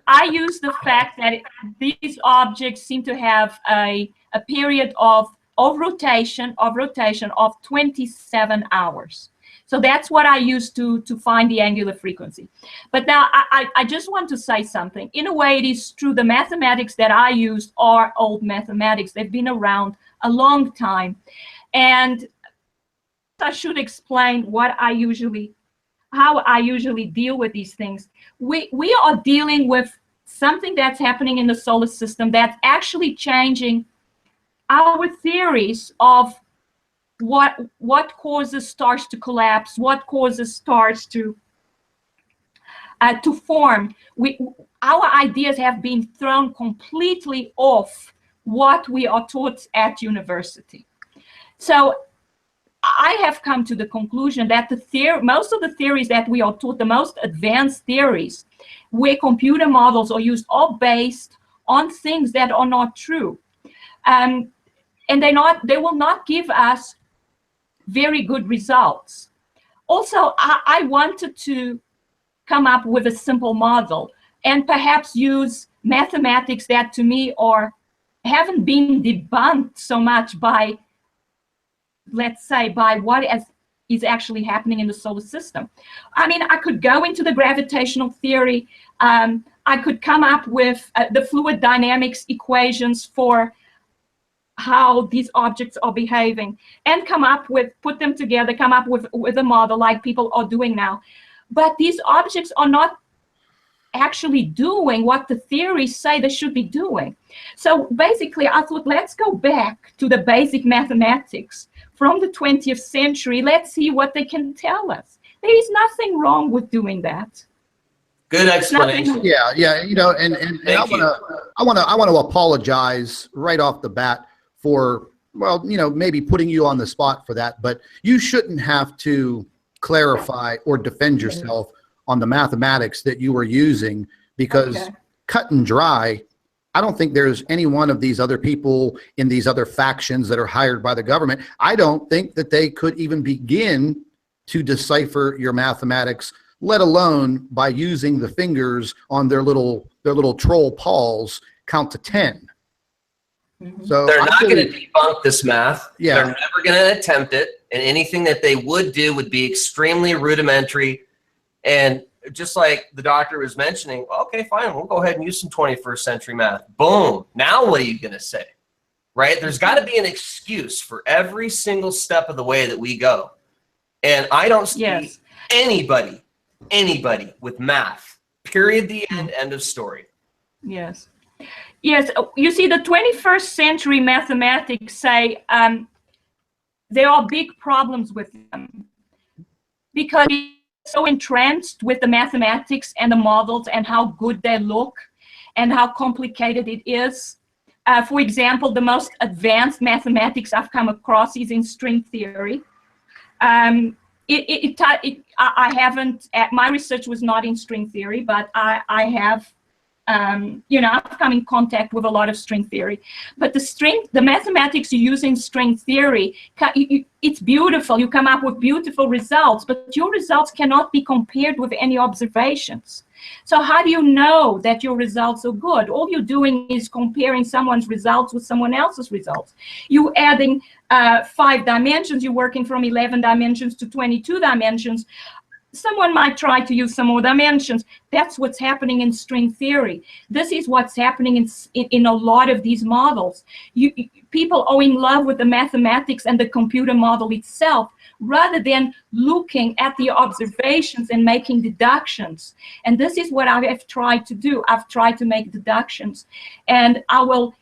I use the fact that these objects seem to have a period of rotation of 27 hours. So that's what I use to find the angular frequency. But now I just want to say something. In a way, it is true. The mathematics that I use are old mathematics. They've been around a long time. And I should explain how I usually deal with these things. We are dealing with something that's happening in the solar system that's actually changing our theories of what causes stars to collapse, what causes stars to form. Our ideas have been thrown completely off what we are taught at university. So I have come to the conclusion that most of the theories that we are taught, the most advanced theories, where computer models are used, are based on things that are not true, and they will not give us very good results. Also, I wanted to come up with a simple model and perhaps use mathematics that to me haven't been debunked so much by, let's say, by what is actually happening in the solar system. I mean, I could go into the gravitational theory. I could come up with the fluid dynamics equations for how these objects are behaving and put them together, come up with a model like people are doing now. But these objects are not actually doing what the theories say they should be doing. So basically, I thought, let's go back to the basic mathematics from the 20th century. Let's see what they can tell us. There is nothing wrong with doing that. Good explanation. Yeah. You know, and I want to apologize right off the bat for, well, you know, maybe putting you on the spot for that, but you shouldn't have to clarify or defend yourself on the mathematics that you were using, because cut and dry, I don't think there's any one of these other people in these other factions that are hired by the government. I don't think that they could even begin to decipher your mathematics, let alone by using the fingers on their little troll paws count to 10. So they're not going to debunk this math. Yeah. They're never going to attempt it. And anything that they would do would be extremely rudimentary. And just like the doctor was mentioning, well, okay, fine, we'll go ahead and use some 21st century math. Boom. Now what are you going to say? Right? There's got to be an excuse for every single step of the way that we go. And I don't see anybody with math, period, the end of story. Yes. Yes, you see, the 21st century mathematics say there are big problems with them because we're so entranced with the mathematics and the models and how good they look and how complicated it is. For example, the most advanced mathematics I've come across is in string theory. I haven't, my research was not in string theory, but I have, I've come in contact with a lot of string theory. But the mathematics you use in string theory, it's beautiful. You come up with beautiful results, but your results cannot be compared with any observations. So how do you know that your results are good? All you're doing is comparing someone's results with someone else's results. You're adding 5 dimensions. You're working from 11 dimensions to 22 dimensions. someone might try to use some more dimensions. That's what's happening in string theory. This is what's happening in a lot of these models. People are in love with the mathematics and the computer model itself, rather than looking at the observations and making deductions. And this is what I have tried to do. I've tried to make deductions. And I will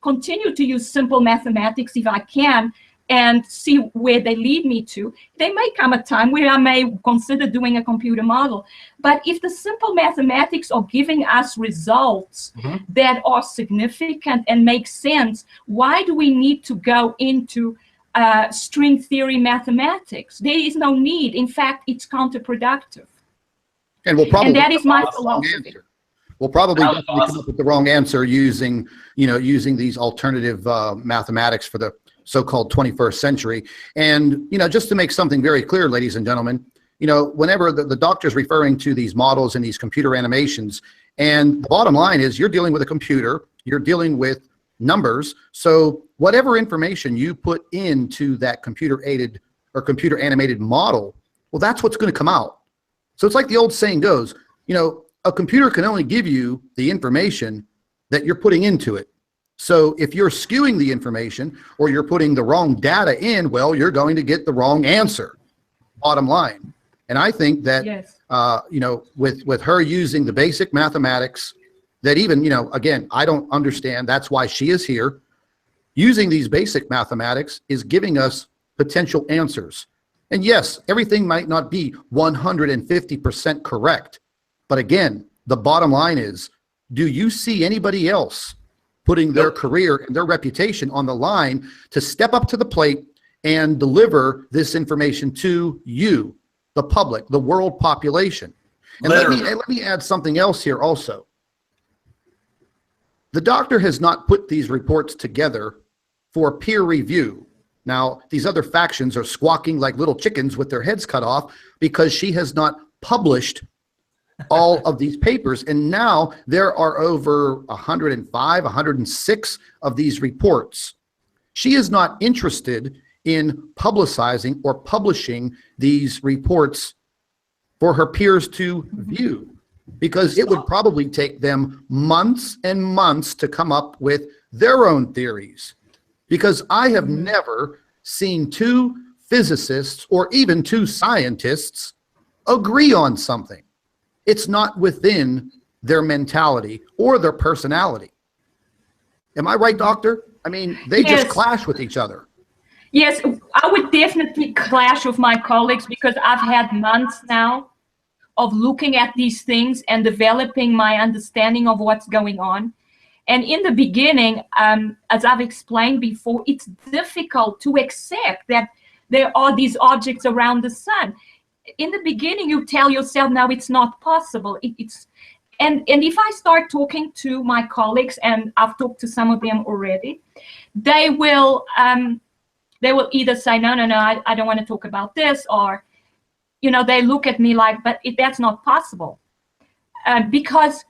continue to use simple mathematics if I can, and see where they lead me to. There may come a time where I may consider doing a computer model. But if the simple mathematics are giving us results that are significant and make sense, why do we need to go into string theory mathematics? There is no need. In fact, it's counterproductive. And we'll probably, and that is my philosophy. We'll probably come up with the wrong answer using these alternative mathematics for the so-called 21st century. And, just to make something very clear, ladies and gentlemen, whenever the doctor's referring to these models and these computer animations, and the bottom line is you're dealing with a computer, you're dealing with numbers. So whatever information you put into that computer-aided or computer animated model, well, that's what's going to come out. So it's like the old saying goes, a computer can only give you the information that you're putting into it. So if you're skewing the information or you're putting the wrong data in, well, you're going to get the wrong answer, bottom line. And I think that, Yes. With her using the basic mathematics that even, again, I don't understand. That's why she is here. Using these basic mathematics is giving us potential answers. And yes, everything might not be 150% correct. But again, the bottom line is, do you see anybody else putting their career and their reputation on the line to step up to the plate and deliver this information to you, the public, the world population? And let me add something else here also. The doctor has not put these reports together for peer review. Now, these other factions are squawking like little chickens with their heads cut off because she has not published all of these papers. And now there are over 105, 106 of these reports. She is not interested in publicizing or publishing these reports for her peers to view, because it would probably take them months and months to come up with their own theories. Because I have never seen two physicists or even two scientists agree on something. It's not within their mentality or their personality. Am I right, doctor? I mean, they Yes. just clash with each other. Yes, I would definitely clash with my colleagues because I've had months now of looking at these things and developing my understanding of what's going on. And in the beginning, as I've explained before, it's difficult to accept that there are these objects around the sun. In the beginning, you tell yourself, no, it's not possible. And if I start talking to my colleagues, and I've talked to some of them already, they will either say, no, I don't want to talk about this, or, they look at me like, but that's not possible. Because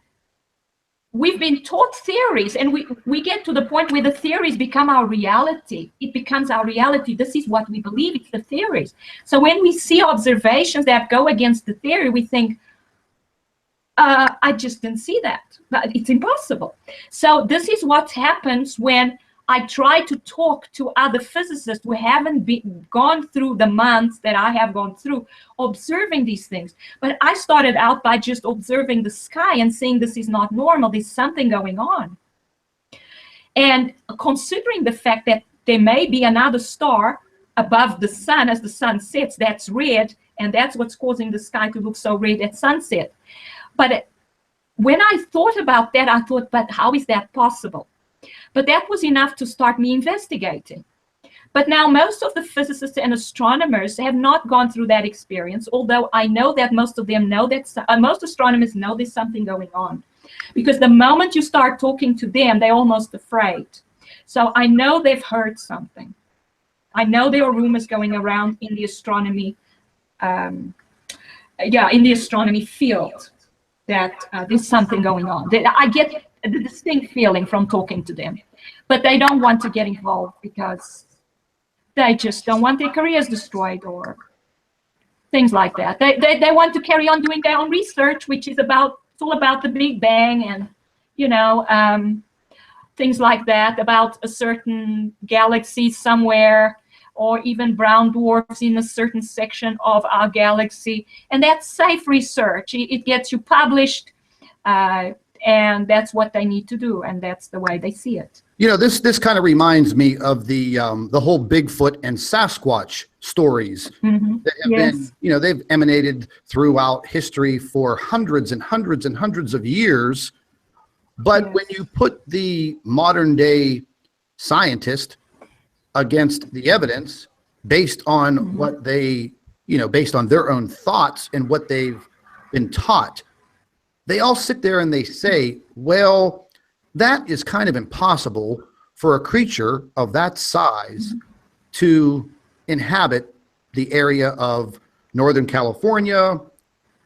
we've been taught theories, and we get to the point where the theories become our reality. It becomes our reality. This is what we believe. It's the theories. So when we see observations that go against the theory, we think, I just didn't see that. But it's impossible. So this is what happens when I try to talk to other physicists who haven't gone through the months that I have gone through observing these things. But I started out by just observing the sky and saying this is not normal. There's something going on. And considering the fact that there may be another star above the sun as the sun sets, that's red, and that's what's causing the sky to look so red at sunset. But when I thought about that, I thought, but how is that possible? But that was enough to start me investigating. But now most of the physicists and astronomers have not gone through that experience, although I know that most of them know that, most astronomers know there's something going on. Because the moment you start talking to them, they're almost afraid. So I know they've heard something. I know there are rumors going around in the astronomy, in the astronomy field, that there's something going on. I get a distinct feeling from talking to them, but they don't want to get involved because they just don't want their careers destroyed, or things like that. They want to carry on doing their own research, which is it's all about the Big Bang and, things like that, about a certain galaxy somewhere, or even brown dwarfs in a certain section of our galaxy. And that's safe research. It gets you published, and that's what they need to do, and that's the way they see it. This kind of reminds me of the whole Bigfoot and Sasquatch stories that have been, they've emanated throughout history for hundreds and hundreds and hundreds of years. But when you put the modern day scientist against the evidence based on what they, based on their own thoughts and what they've been taught, they all sit there and they say, well, that is kind of impossible for a creature of that size to inhabit the area of Northern California,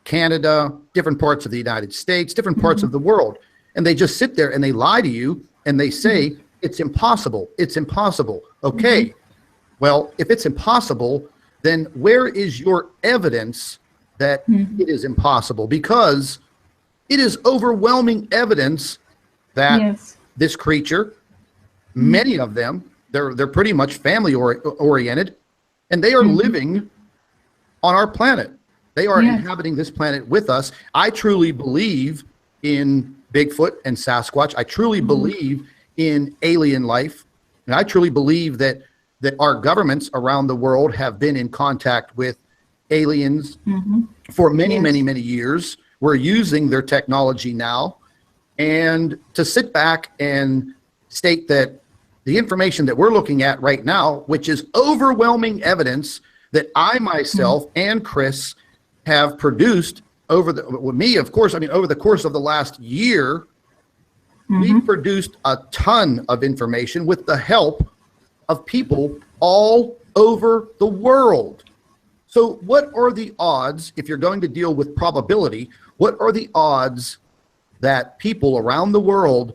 Canada, different parts of the United States, different parts of the world. And they just sit there and they lie to you and they say, it's impossible. It's impossible. Okay. Well, if it's impossible, then where is your evidence that it is impossible? Because it is overwhelming evidence that this creature, many of them, they're pretty much family oriented, and they are living on our planet. They are inhabiting this planet with us. I truly believe in Bigfoot and Sasquatch. I truly believe in alien life. And I truly believe that our governments around the world have been in contact with aliens for many, many, many years. We're using their technology now. And to sit back and state that the information that we're looking at right now, which is overwhelming evidence that I myself and Chris have produced over the course of the last year, we've produced a ton of information with the help of people all over the world. So what are the odds, if you're going to deal with probability, what are the odds that people around the world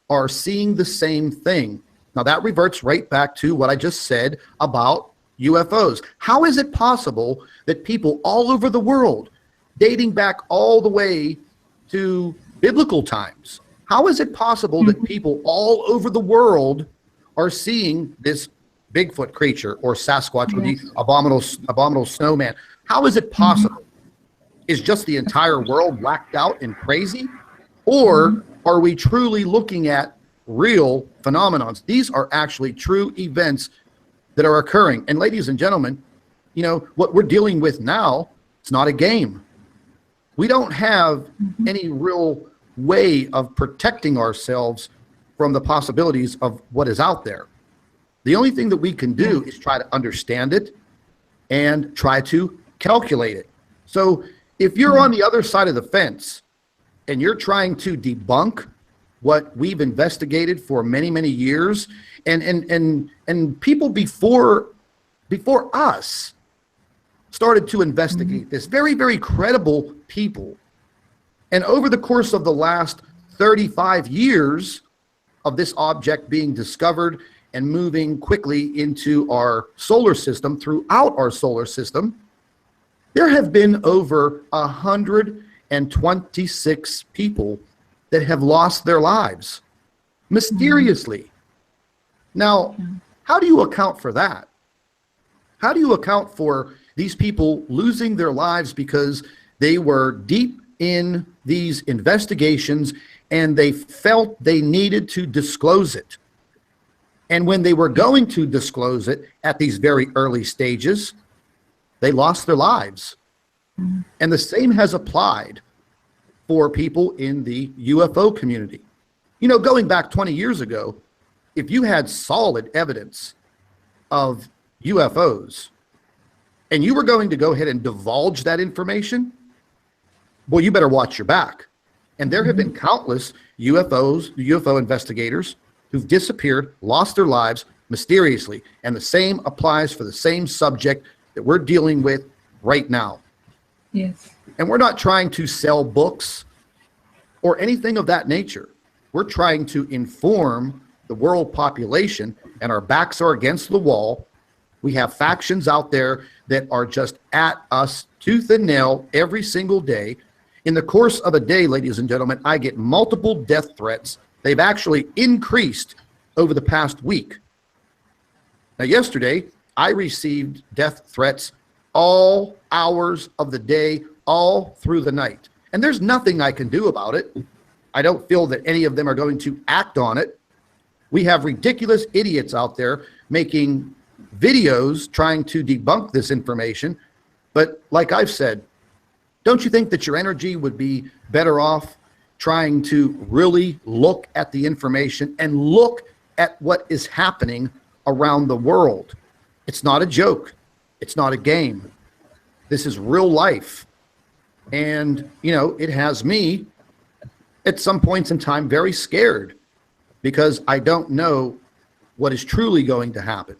are seeing the same thing? Now that reverts right back to what I just said about UFOs. How is it possible that people all over the world, dating back all the way to biblical times, how is it possible that people all over the world are seeing this Bigfoot creature or Sasquatch or the abominable snowman? How is it possible? Is just the entire world blacked out and crazy? Or are we truly looking at real phenomenons? These are actually true events that are occurring. And ladies and gentlemen, what we're dealing with now, it's not a game. We don't have any real way of protecting ourselves from the possibilities of what is out there. The only thing that we can do is try to understand it and try to calculate it. So if you're on the other side of the fence and you're trying to debunk what we've investigated for many, many years, and people before us started to investigate this, very, very credible people. And over the course of the last 35 years of this object being discovered and moving quickly into our solar system, throughout our solar system, there have been over 126 people that have lost their lives mysteriously. Now, how do you account for that? How do you account for these people losing their lives because they were deep in these investigations and they felt they needed to disclose it? And when they were going to disclose it at these very early stages, they lost their lives. And the same has applied for people in the UFO community. Going back 20 years ago, if you had solid evidence of UFOs and you were going to go ahead and divulge that information, well, you better watch your back. And there have been countless UFO investigators who've disappeared, lost their lives mysteriously. And the same applies for the same subject that we're dealing with right now. Yes. And we're not trying to sell books or anything of that nature. We're trying to inform the world population, and our backs are against the wall. We have factions out there that are just at us tooth and nail every single day. In the course of a day, ladies and gentlemen, I get multiple death threats. They've actually increased over the past week. Now, yesterday, I received death threats all hours of the day, all through the night. And there's nothing I can do about it. I don't feel that any of them are going to act on it. We have ridiculous idiots out there making videos trying to debunk this information. But like I've said, don't you think that your energy would be better off trying to really look at the information and look at what is happening around the world? It's not a joke. It's not a game. This is real life. And, you know, it has me at some points in time very scared because I don't know what is truly going to happen.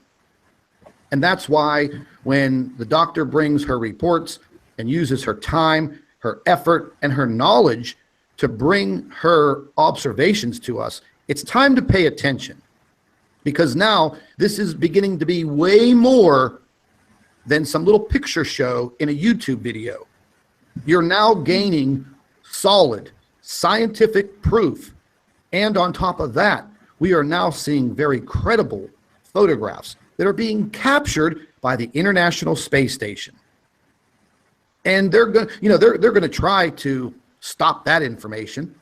And that's why when the doctor brings her reports and uses her time, her effort, and her knowledge to bring her observations to us, it's time to pay attention, because now this is beginning to be way more than some little picture show in a YouTube video. You're now gaining solid scientific proof. And on top of that, we are now seeing very credible photographs that are being captured by the International Space Station. And they're going to try to stop that information.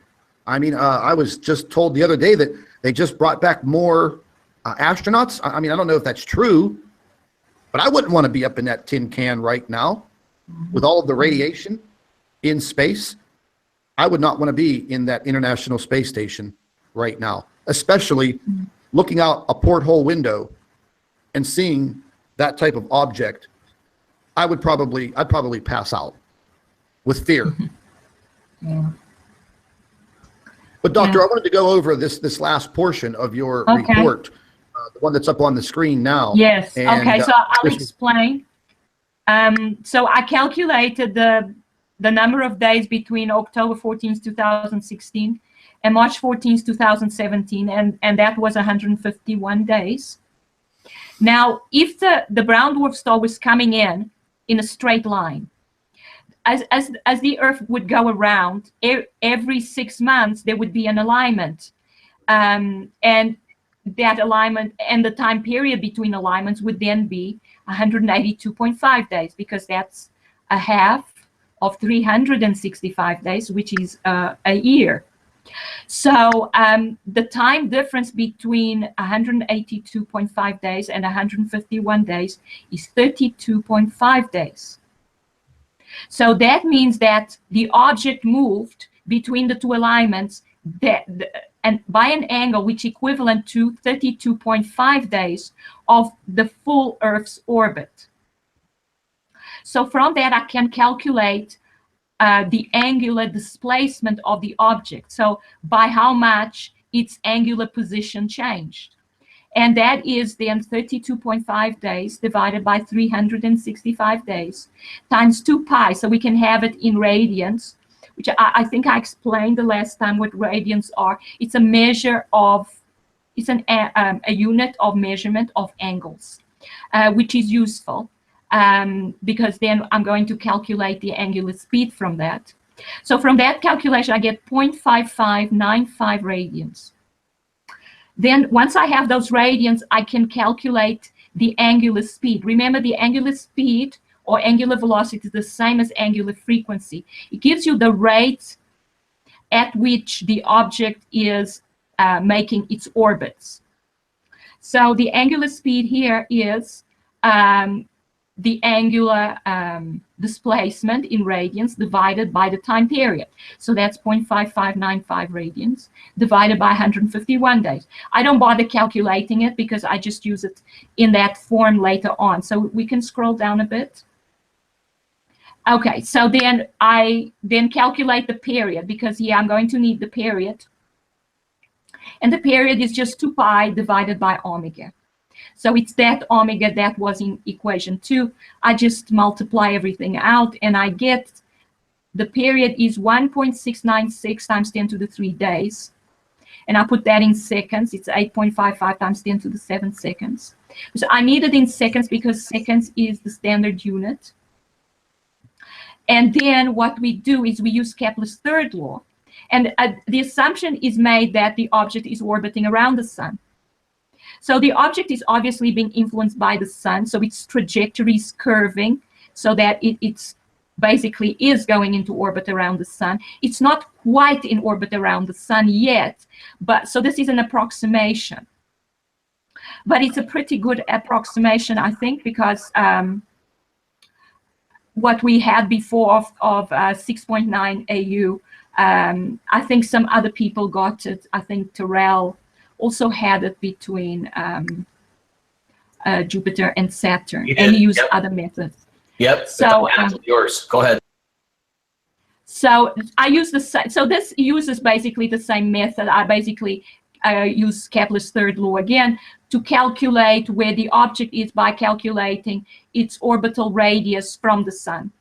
I mean, I was just told the other day that they just brought back more astronauts. I mean, I don't know if that's true, but I wouldn't want to be up in that tin can right now with all of the radiation in space. I would not want to be in that International Space Station right now, especially looking out a porthole window and seeing that type of object. I'd probably pass out with fear. Yeah. But doctor, I wanted to go over this last portion of your report, the one that's up on the screen now. Yes. And, okay. So I'll explain. So I calculated the number of days between October 14th, 2016 and March 14th, 2017, and that was 151 days. Now, if the brown dwarf star was coming in a straight line, as the Earth would go around, every 6 months there would be an alignment, and that alignment and the time period between alignments would then be 182.5 days, because that's a half of 365 days, which is a year. So the time difference between 182.5 days and 151 days is 32.5 days. So that means that the object moved between the two alignments and by an angle which equivalent to 32.5 days of the full Earth's orbit. So from that I can calculate the angular displacement of the object. So by how much its angular position changed. And that is then 32.5 days divided by 365 days times 2 pi. So we can have it in radians, which I think I explained the last time what radians are. It's a measure of, it's a unit of measurement of angles, which is useful. Because then I'm going to calculate the angular speed from that. So from that calculation, I get 0.5595 radians. Then once I have those radians, I can calculate the angular speed. Remember, the angular speed or angular velocity is the same as angular frequency. It gives you the rate at which the object is making its orbits. So the angular speed here is the angular displacement in radians divided by the time period. So that's 0.5595 radians divided by 151 days. I don't bother calculating it because I just use it in that form later on. So we can scroll down a bit. Okay, so then I calculate the period, because here I'm going to need the period. And the period is just 2 pi divided by omega. So it's that omega that was in equation 2. I just multiply everything out and I get the period is 1.696 times 10 to the 3 days. And I put that in seconds. It's 8.55 times 10 to the 7 seconds. So I need it in seconds because seconds is the standard unit. And then what we do is we use Kepler's third law. And the assumption is made that the object is orbiting around the sun. So the object is obviously being influenced by the sun. So its trajectory is curving so that it's basically is going into orbit around the sun. It's not quite in orbit around the sun yet, but so this is an approximation. But it's a pretty good approximation, I think, because what we had before of 6.9 AU, I think some other people got it. I think Terrell also had it between Jupiter and Saturn, and he used other methods. Yep. So yours. Go ahead. So I use the same. So this uses basically the same method. I basically use Kepler's third law again to calculate where the object is by calculating its orbital radius from the sun.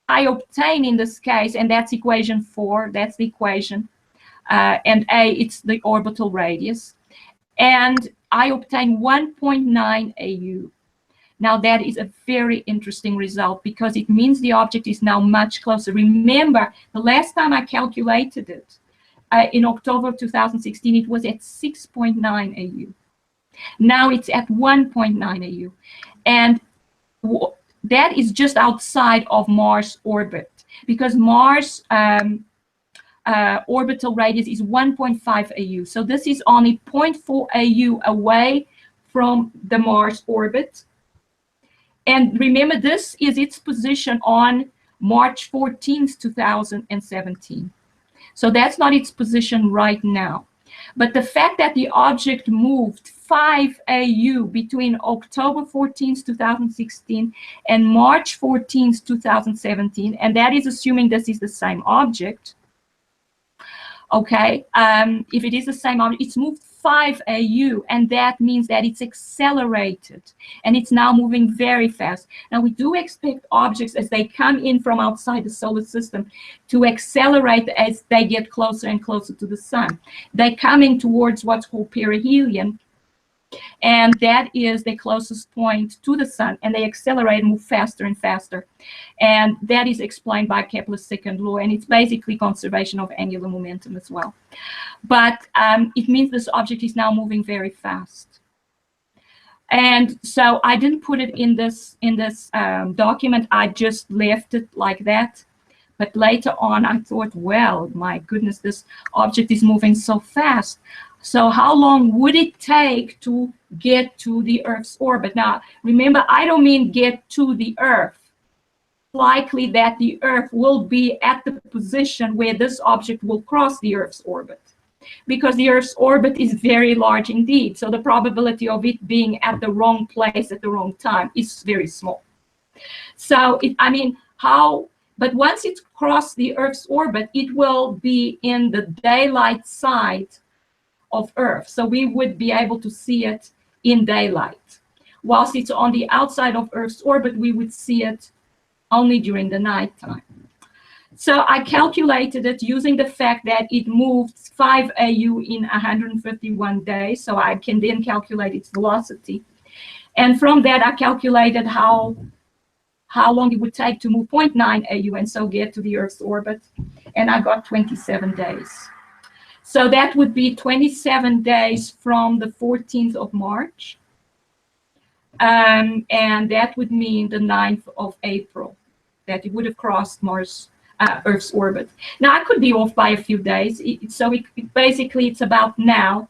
I obtain in this case, and that's equation 4. That's the equation. And A, it's the orbital radius. And I obtain 1.9 AU. Now that is a very interesting result because it means the object is now much closer. Remember, the last time I calculated it, in October 2016, it was at 6.9 AU. Now it's at 1.9 AU. And that is just outside of Mars' orbit because Mars' orbital radius is 1.5 AU. So this is only 0.4 AU away from the Mars orbit. And remember, this is its position on March 14th, 2017. So that's not its position right now. But the fact that the object moved 5 AU between October 14th, 2016 and March 14th, 2017, and that is assuming this is the same object. Okay, if it is the same object, it's moved 5 AU, and that means that it's accelerated, and it's now moving very fast. Now, we do expect objects as they come in from outside the solar system to accelerate as they get closer and closer to the sun. They're coming towards what's called perihelion, and that is the closest point to the sun, and they accelerate and move faster and faster. And that is explained by Kepler's second law, and it's basically conservation of angular momentum as well. But it means this object is now moving very fast. And so I didn't put it in this document. I just left it like that. But later on, I thought, well, my goodness, this object is moving so fast. So how long would it take to get to the Earth's orbit? Now, remember, I don't mean get to the Earth. Likely that the Earth will be at the position where this object will cross the Earth's orbit, because the Earth's orbit is very large indeed. So the probability of it being at the wrong place at the wrong time is very small. So, but once it's crossed the Earth's orbit, it will be in the daylight side of Earth. So we would be able to see it in daylight. Whilst it's on the outside of Earth's orbit, we would see it only during the nighttime. So I calculated it using the fact that it moved 5 AU in 151 days. So I can then calculate its velocity. And from that, I calculated how long it would take to move 0.9 AU and so get to the Earth's orbit. And I got 27 days. So that would be 27 days from the 14th of March. And that would mean the 9th of April, that it would have crossed Earth's orbit. Now, I could be off by a few days. Basically, it's about now.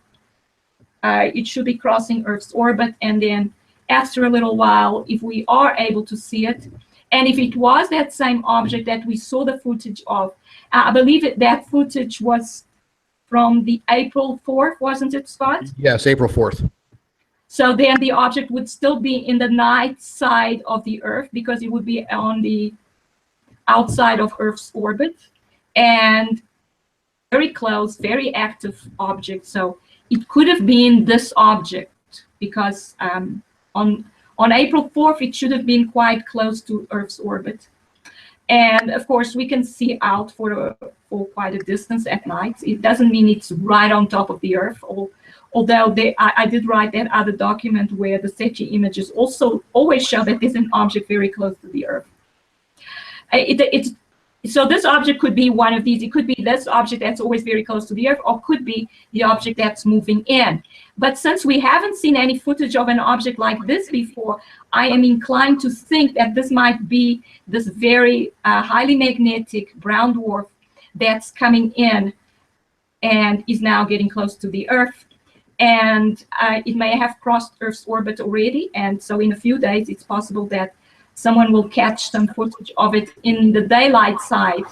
It should be crossing Earth's orbit. And then after a little while, if we are able to see it, and if it was that same object that we saw the footage of, I believe that footage was from the April 4th, wasn't it, Scott? Yes, April 4th. So then the object would still be in the night side of the Earth because it would be on the outside of Earth's orbit, and very close, very active object. So it could have been this object because on April 4th, it should have been quite close to Earth's orbit. And of course, we can see out for quite a distance at night. It doesn't mean it's right on top of the Earth. Although I did write that other document where the SETI images also always show that there's an object very close to the Earth. So this object could be one of these. It could be this object that's always very close to the Earth, or could be the object that's moving in. But since we haven't seen any footage of an object like this before, I am inclined to think that this might be this very highly magnetic brown dwarf that's coming in and is now getting close to the Earth. And it may have crossed Earth's orbit already. And so in a few days, it's possible that someone will catch some footage of it in the daylight side,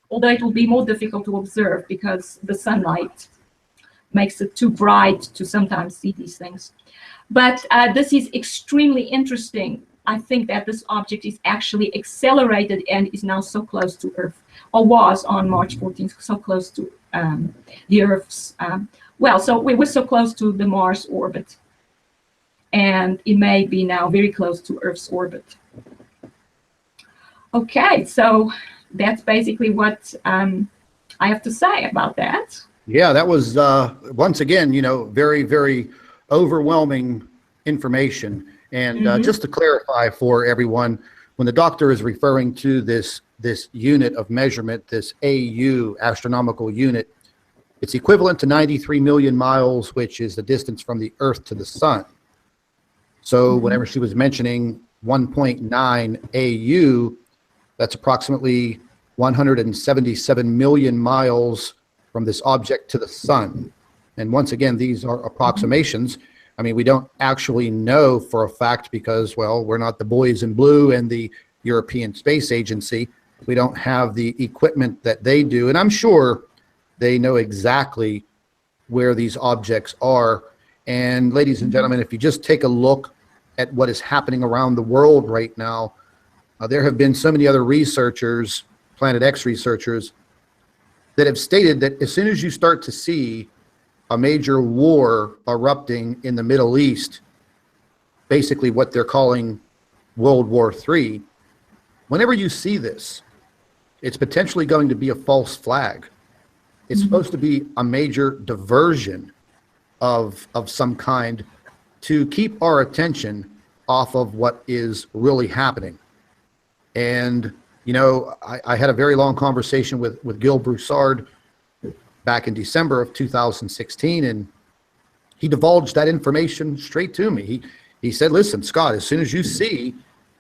although it will be more difficult to observe because the sunlight makes it too bright to sometimes see these things. But this is extremely interesting. I think that this object is actually accelerated and is now so close to Earth, or was on March 14th, so close to the Earth's, so we were so close to the Mars orbit. And it may be now very close to Earth's orbit. Okay, so that's basically what I have to say about that. Yeah, that was, once again, very, very overwhelming information. And just to clarify for everyone, when the doctor is referring to this unit of measurement, this AU, astronomical unit, it's equivalent to 93 million miles, which is the distance from the Earth to the sun. So whenever she was mentioning 1.9 AU, that's approximately 177 million miles from this object to the sun. And once again, these are approximations. I mean, we don't actually know for a fact because, well, we're not the boys in blue and the European Space Agency. We don't have the equipment that they do. And I'm sure they know exactly where these objects are. And ladies and gentlemen, if you just take a look at what is happening around the world right now, there have been so many other researchers, Planet X researchers, that have stated that as soon as you start to see a major war erupting in the Middle East, basically what they're calling World War III, whenever you see this, it's potentially going to be a false flag. It's supposed to be a major diversion of some kind to keep our attention off of what is really happening. And, I had a very long conversation with Gil Broussard back in December of 2016, and he divulged that information straight to me. He said, listen, Scott, as soon as you see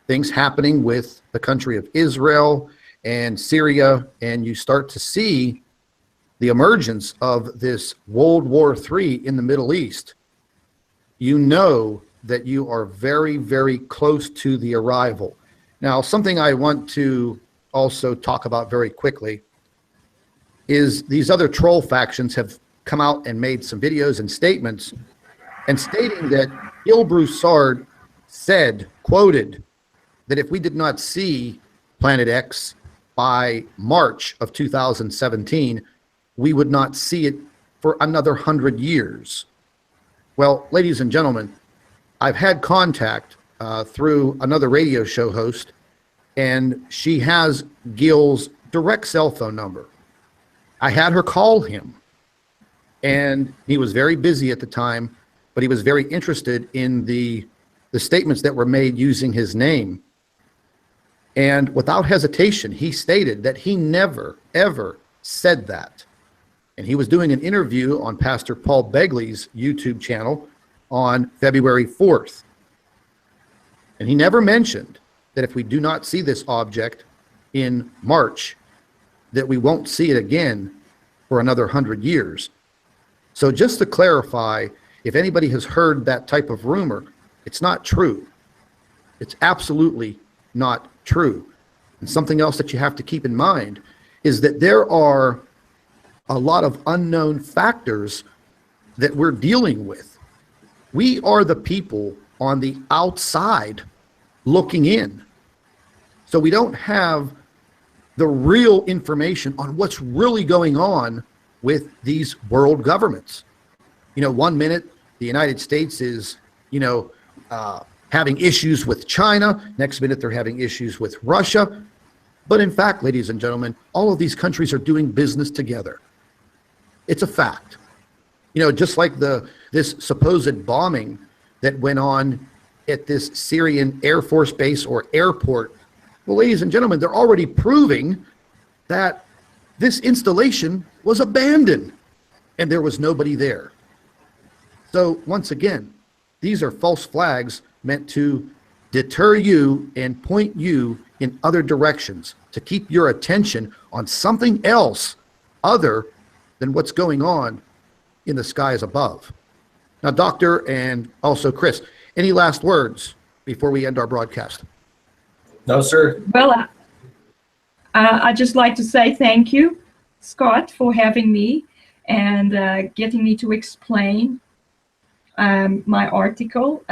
things happening with the country of Israel and Syria, and you start to see the emergence of this World War III in the Middle East, you know that you are very, very close to the arrival. Now, something I want to also talk about very quickly is these other troll factions have come out and made some videos and statements and stating that Gil Broussard said, quoted, that if we did not see Planet X by March of 2017, we would not see it for another 100 years. Well, ladies and gentlemen, I've had contact through another radio show host, and she has Gil's direct cell phone number. I had her call him, and he was very busy at the time, but he was very interested in the statements that were made using his name. And without hesitation, he stated that he never, ever said that. And he was doing an interview on Pastor Paul Begley's YouTube channel on February 4th. And he never mentioned that if we do not see this object in March, that we won't see it again for another 100 years. So just to clarify, if anybody has heard that type of rumor, it's not true. It's absolutely not true. And something else that you have to keep in mind is that there are a lot of unknown factors that we're dealing with. We are the people on the outside looking in. So we don't have the real information on what's really going on with these world governments. One minute the United States is, having issues with China. Next minute they're having issues with Russia. But in fact, ladies and gentlemen, all of these countries are doing business together. It's a fact. You know, just like this supposed bombing that went on at this Syrian Air Force base or airport. Well, ladies and gentlemen, they're already proving that this installation was abandoned and there was nobody there. So once again, these are false flags meant to deter you and point you in other directions, to keep your attention on something else other than what's going on in the skies above. Now, Doctor, and also Chris, any last words before we end our broadcast? No, sir. Well, I'd just like to say thank you, Scott, for having me and getting me to explain my article.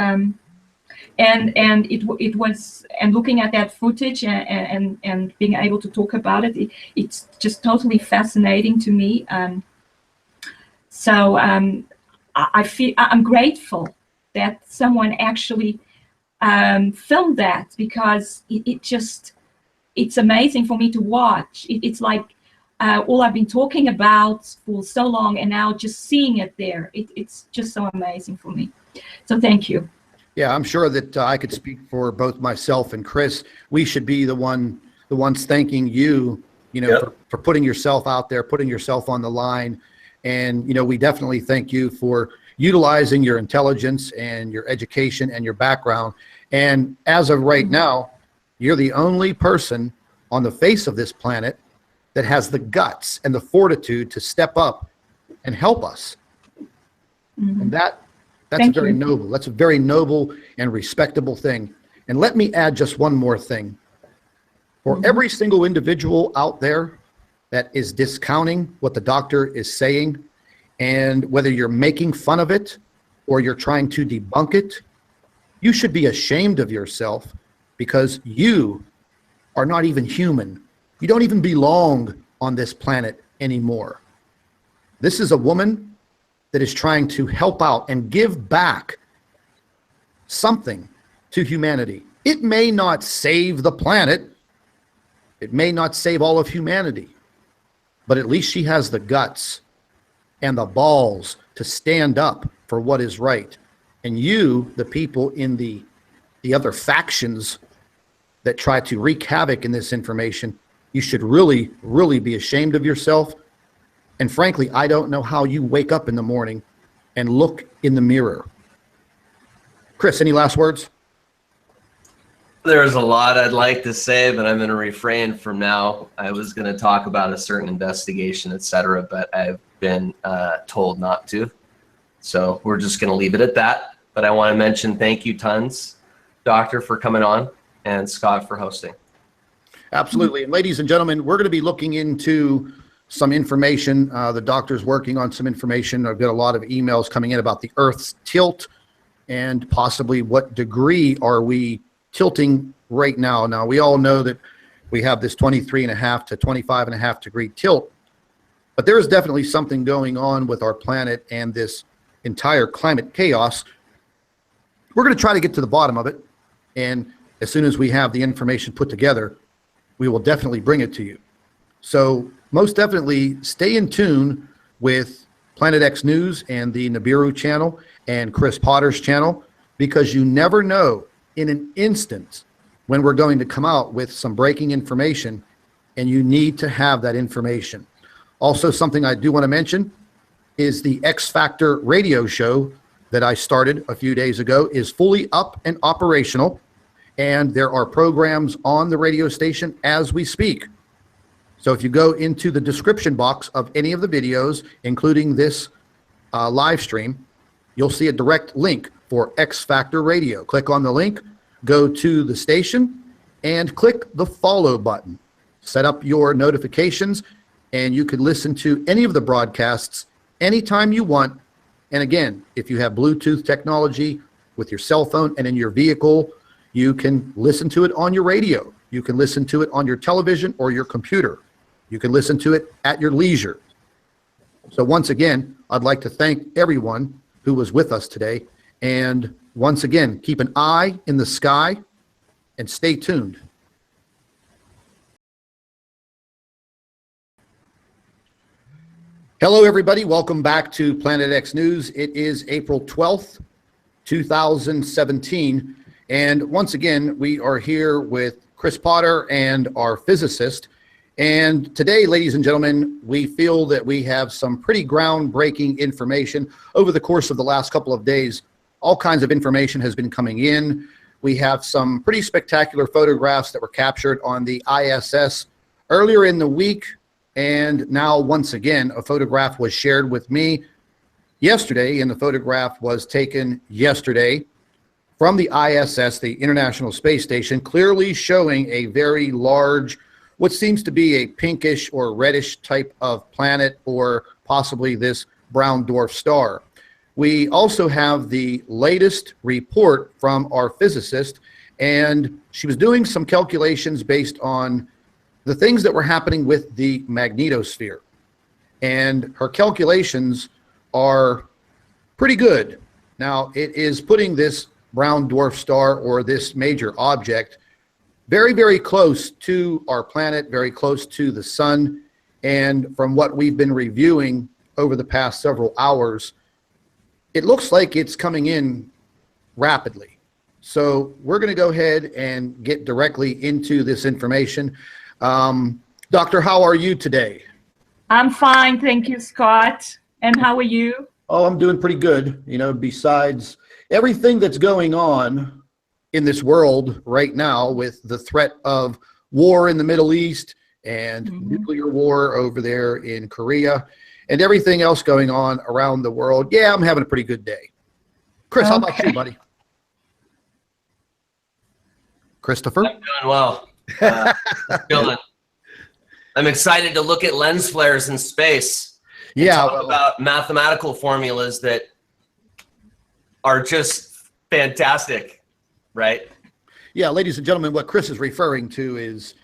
And it was, and looking at that footage and being able to talk about it, it's just totally fascinating to me. So I feel I'm grateful that someone actually filmed that, because it's amazing for me to watch. It's like all I've been talking about for so long, and now just seeing it there, it's just so amazing for me. So thank you. Yeah, I'm sure that I could speak for both myself and Chris. We should be the ones thanking you, you know, Yep. for putting yourself out there, putting yourself on the line. And, you know, we definitely thank you for utilizing your intelligence and your education and your background. And as of right now, you're the only person on the face of this planet that has the guts and the fortitude to step up and help us. Mm-hmm. And that's Thank very you. noble. That's a very noble and respectable thing. And let me add just one more thing. For Mhm. every single individual out there that is discounting what the doctor is saying, and whether you're making fun of it or you're trying to debunk it, you should be ashamed of yourself, because you are not even human. You don't even belong on this planet anymore. This is a woman that is trying to help out and give back something to humanity. It may not save the planet. It may not save all of humanity, but at least she has the guts and the balls to stand up for what is right. And you, the people in the other factions that try to wreak havoc in this information, you should really, really be ashamed of yourself. And frankly, I don't know how you wake up in the morning and look in the mirror. Chris, any last words? There's a lot I'd like to say, but I'm going to refrain from now. I was going to talk about a certain investigation, etc., but I've been told not to. So we're just going to leave it at that. But I want to mention thank you tons, Doctor, for coming on, and Scott for hosting. Absolutely. And ladies and gentlemen, we're going to be looking into some information. The doctor's working on some information. I've got a lot of emails coming in about the Earth's tilt and possibly what degree are we tilting right now. Now, we all know that we have this 23.5 to 25.5 degree tilt, but there is definitely something going on with our planet and this entire climate chaos. We're going to try to get to the bottom of it. And as soon as we have the information put together, we will definitely bring it to you. So most definitely stay in tune with Planet X News and the Nibiru channel and Chris Potter's channel, because you never know in an instant when we're going to come out with some breaking information, and you need to have that information. Also, something I do want to mention is the X Factor radio show that I started a few days ago is fully up and operational, and there are programs on the radio station as we speak. So if you go into the description box of any of the videos, including this live stream, you'll see a direct link for X Factor Radio. Click on the link, go to the station, and click the follow button. Set up your notifications, and you can listen to any of the broadcasts anytime you want. And again, if you have Bluetooth technology with your cell phone and in your vehicle, you can listen to it on your radio. You can listen to it on your television or your computer. You can listen to it at your leisure. So once again, I'd like to thank everyone who was with us today. And once again, keep an eye in the sky and stay tuned. Hello, everybody. Welcome back to Planet X News. It is April 12th, 2017. And once again, we are here with Chris Potter and our physicist. And today, ladies and gentlemen, we feel that we have some pretty groundbreaking information over the course of the last couple of days. All kinds of information has been coming in. We have some pretty spectacular photographs that were captured on the ISS earlier in the week. And now, once again, a photograph was shared with me yesterday, and the photograph was taken yesterday from the ISS, the International Space Station, clearly showing a very large, what seems to be a pinkish or reddish type of planet, or possibly this brown dwarf star. We also have the latest report from our physicist, and she was doing some calculations based on the things that were happening with the magnetosphere. And her calculations are pretty good. Now, it is putting this brown dwarf star, or this major object, very, very close to our planet, very close to the sun. And from what we've been reviewing over the past several hours, it looks like it's coming in rapidly. So we're going to go ahead and get directly into this information. Doctor, how are you today? I'm fine, thank you, Scott. And how are you? Oh, I'm doing pretty good. You know, besides everything that's going on in this world right now with the threat of war in the Middle East and nuclear war over there in Korea and everything else going on around the world. Yeah, I'm having a pretty good day. Chris, how about you, buddy? Christopher? I'm doing well. I'm excited to look at lens flares in space. Yeah, talk about mathematical formulas that are just fantastic, right? Yeah, ladies and gentlemen, what Chris is referring to is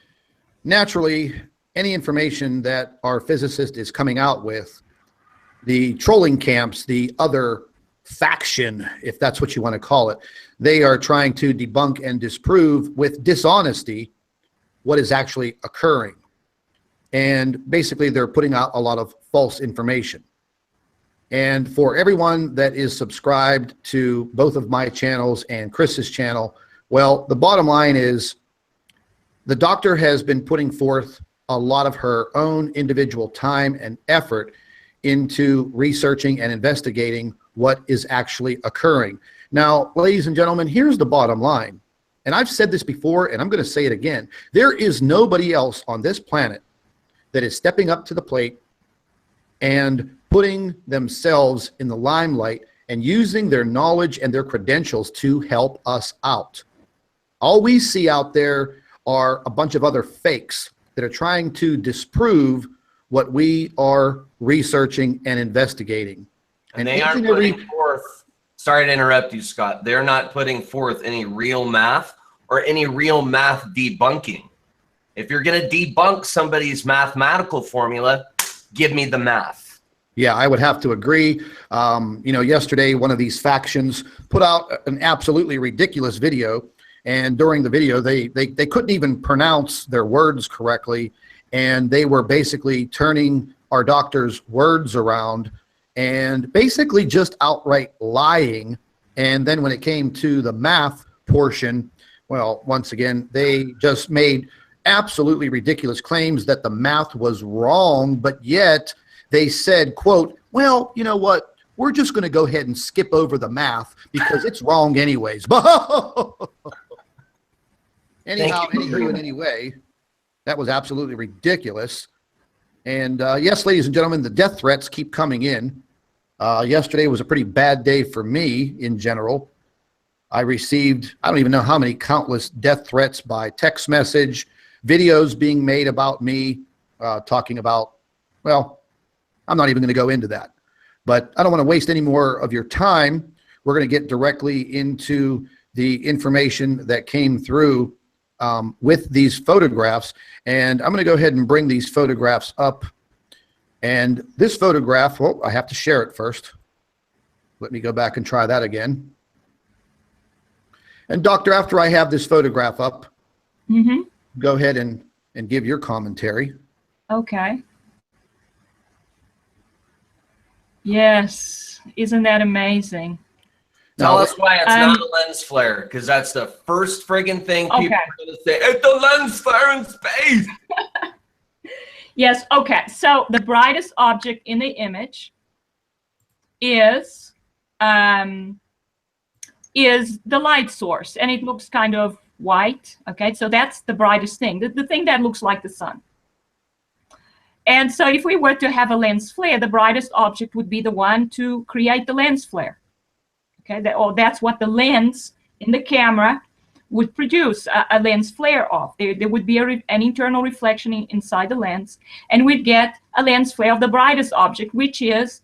naturally any information that our physicist is coming out with. The trolling camps, the other faction, if that's what you want to call it, they are trying to debunk and disprove with dishonesty what is actually occurring. And basically, they're putting out a lot of false information. And for everyone that is subscribed to both of my channels and Chris's channel, well, the bottom line is the doctor has been putting forth a lot of her own individual time and effort into researching and investigating what is actually occurring. Now, ladies and gentlemen, here's the bottom line. And I've said this before, and I'm going to say it again. There is nobody else on this planet that is stepping up to the plate and putting themselves in the limelight and using their knowledge and their credentials to help us out. All we see out there are a bunch of other fakes that are trying to disprove what we are researching and investigating. And they aren't putting forth, sorry to interrupt you, Scott, they're not putting forth any real math or any real math debunking. If you're going to debunk somebody's mathematical formula, give me the math. Yeah, I would have to agree. You know, yesterday, one of these factions put out an absolutely ridiculous video. And during the video, they couldn't even pronounce their words correctly. And they were basically turning our doctor's words around and basically just outright lying. And then when it came to the math portion, well, once again, they just made absolutely ridiculous claims that the math was wrong, but yet they said, quote, well, you know what? We're just going to go ahead and skip over the math because it's wrong anyways. Anyhow, anywho, and anyway, that was absolutely ridiculous. And yes, ladies and gentlemen, the death threats keep coming in. Yesterday was a pretty bad day for me in general. I received, I don't even know how many countless death threats by text message, videos being made about me, talking about, well, I'm not even going to go into that. But I don't want to waste any more of your time. We're going to get directly into the information that came through with these photographs. And I'm going to go ahead and bring these photographs up. And this photograph, well, I have to share it first. Let me go back and try that again. And doctor, after I have this photograph up, go ahead and give your commentary. Okay. Yes, isn't that amazing? Tell Now, us why it's not a lens flare, because that's the first friggin' thing people are going to say. It's a lens flare in space. Yes, okay. So the brightest object in the image is the light source, and it looks kind of white. Okay, so that's the brightest thing, the thing that looks like the sun. And so if we were to have a lens flare, the brightest object would be the one to create the lens flare. Okay, that's what the lens in the camera would produce a lens flare of. There would be an internal reflection inside the lens, and we'd get a lens flare of the brightest object, which is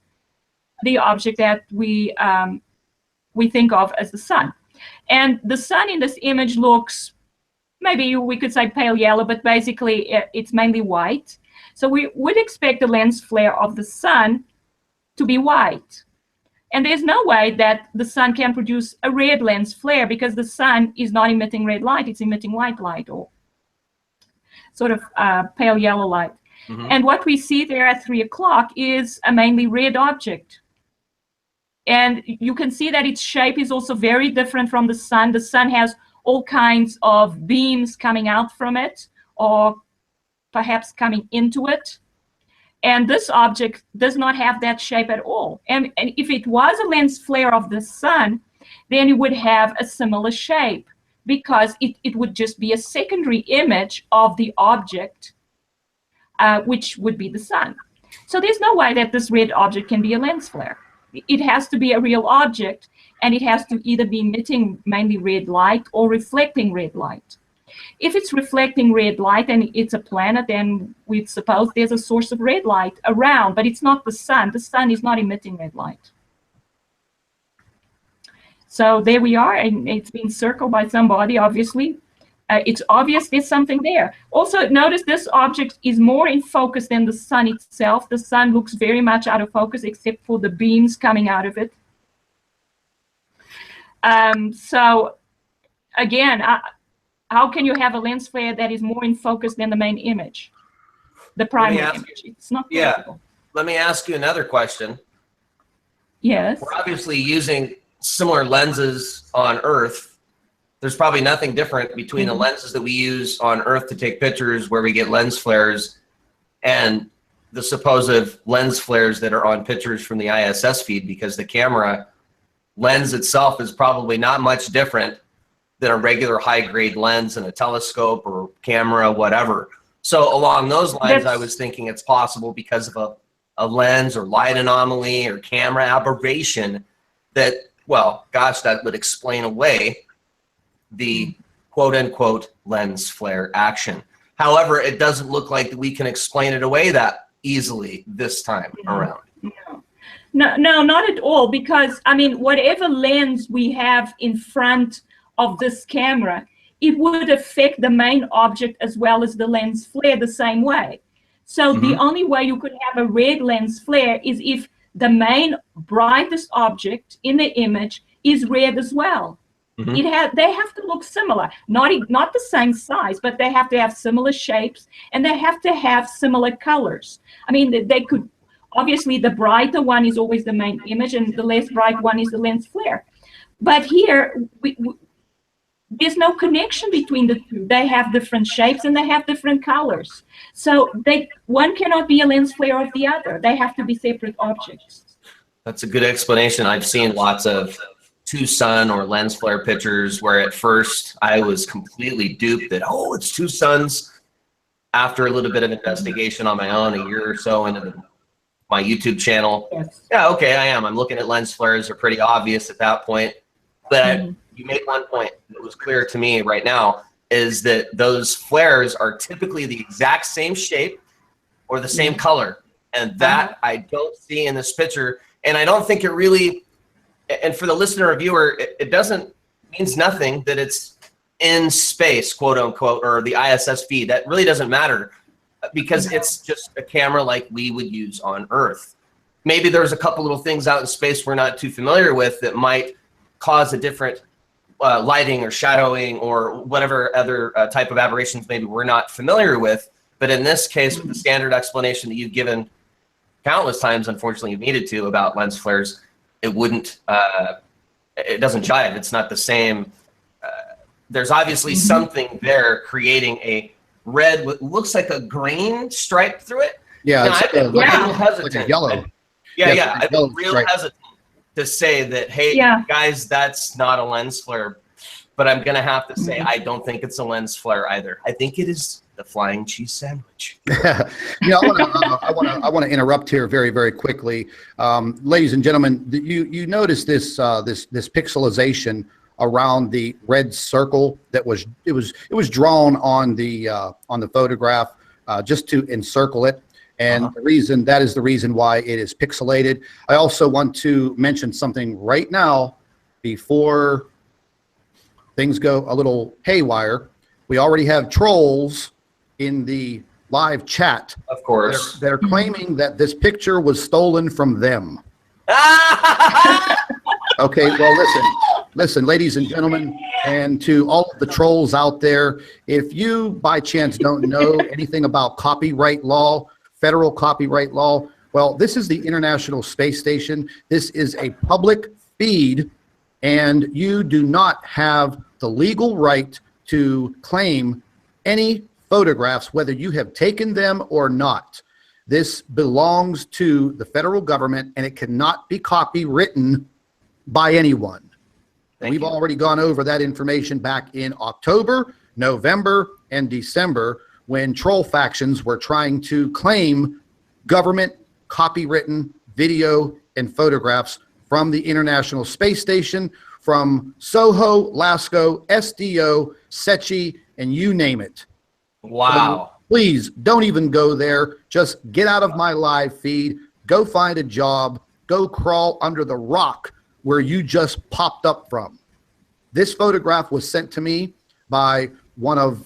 the object that we think of as the sun. And the sun in this image looks, maybe we could say pale yellow, but basically it's mainly white. So we would expect the lens flare of the sun to be white. And there's no way that the sun can produce a red lens flare, because the sun is not emitting red light, it's emitting white light, or sort of pale yellow light. Mm-hmm. And what we see there at 3 o'clock is a mainly red object. And you can see that its shape is also very different from the sun. The sun has all kinds of beams coming out from it, or perhaps coming into it. And this object does not have that shape at all. And if it was a lens flare of the sun, then it would have a similar shape, because it would just be a secondary image of the object, which would be the sun. So there's no way that this red object can be a lens flare. It has to be a real object, and it has to either be emitting mainly red light or reflecting red light. If it's reflecting red light and it's a planet, then we'd suppose there's a source of red light around, but it's not the sun. The sun is not emitting red light. So there we are, and it's been circled by somebody, obviously. It's obvious there's something there. Also, notice this object is more in focus than the sun itself. The sun looks very much out of focus, except for the beams coming out of it. So again, how can you have a lens flare that is more in focus than the main image, the primary image? It's not possible. Let me ask you another question. Yes. We're obviously using similar lenses on Earth. There's probably nothing different between the lenses that we use on Earth to take pictures where we get lens flares and the supposed lens flares that are on pictures from the ISS feed, because the camera lens itself is probably not much different than a regular high-grade lens in a telescope or camera, whatever. So along those lines, I was thinking it's possible because of a lens or light anomaly or camera aberration that, well, gosh, that would explain away the quote-unquote lens flare action. However, it doesn't look like we can explain it away that easily this time around. No, not at all, because, I mean, whatever lens we have in front of this camera, it would affect the main object as well as the lens flare the same way. So the only way you could have a red lens flare is if the main brightest object in the image is red as well. They have to look similar, not the same size, but they have to have similar shapes, and they have to have similar colors. I mean, they could, obviously the brighter one is always the main image, and the less bright one is the lens flare. But here, there's no connection between the two. They have different shapes and they have different colors. So one cannot be a lens flare of the other. They have to be separate objects. That's a good explanation. I've seen lots of two sun or lens flare pictures where at first I was completely duped that, oh, it's two suns. After a little bit of investigation on my own, a year or so into my YouTube channel, yeah, okay, I am. I'm looking at lens flares. They're pretty obvious at that point. But you make one point that was clear to me right now, is that those flares are typically the exact same shape or the same color. And that I don't see in this picture. And I don't think it really, and for the listener or viewer, it means nothing that it's in space, quote unquote, or the ISS feed. That really doesn't matter, because it's just a camera like we would use on Earth. Maybe there's a couple little things out in space we're not too familiar with that might cause a different lighting or shadowing or whatever other type of aberrations maybe we're not familiar with. But in this case, with the standard explanation that you've given countless times, unfortunately, you needed to about lens flares, it wouldn't, it doesn't jive. It's not the same. There's obviously something there creating a red, what looks like a green stripe through it. Yeah, Now, it's I've been like, real hesitant. like a yellow. Yeah, Yeah, I've been real hesitant to say that, hey, guys, that's not a lens flare. But I'm going to have to say, I don't think it's a lens flare either. I think it is the flying cheese sandwich. I want to interrupt here very, very quickly. Ladies and gentlemen, you notice this this pixelization around the red circle that was drawn on the photograph just to encircle it. And that is the reason why it is pixelated. I also want to mention something right now before things go a little haywire. We already have trolls in the live chat. Of course. They're claiming that this picture was stolen from them. Okay, well, listen, ladies and gentlemen, and to all of the trolls out there, if you by chance don't know anything about copyright law, federal copyright law, well, this is the International Space Station. This is a public feed, and you do not have the legal right to claim any photographs, whether you have taken them or not. This belongs to the federal government, and it cannot be copywritten by anyone. We've already gone over that information back in October, November, and December when troll factions were trying to claim government copywritten video and photographs from the International Space Station, from SOHO, LASCO, SDO, SETI, and you name it. Wow. So please don't even go there. Just get out of my live feed. Go find a job. Go crawl under the rock where you just popped up from. This photograph was sent to me by one of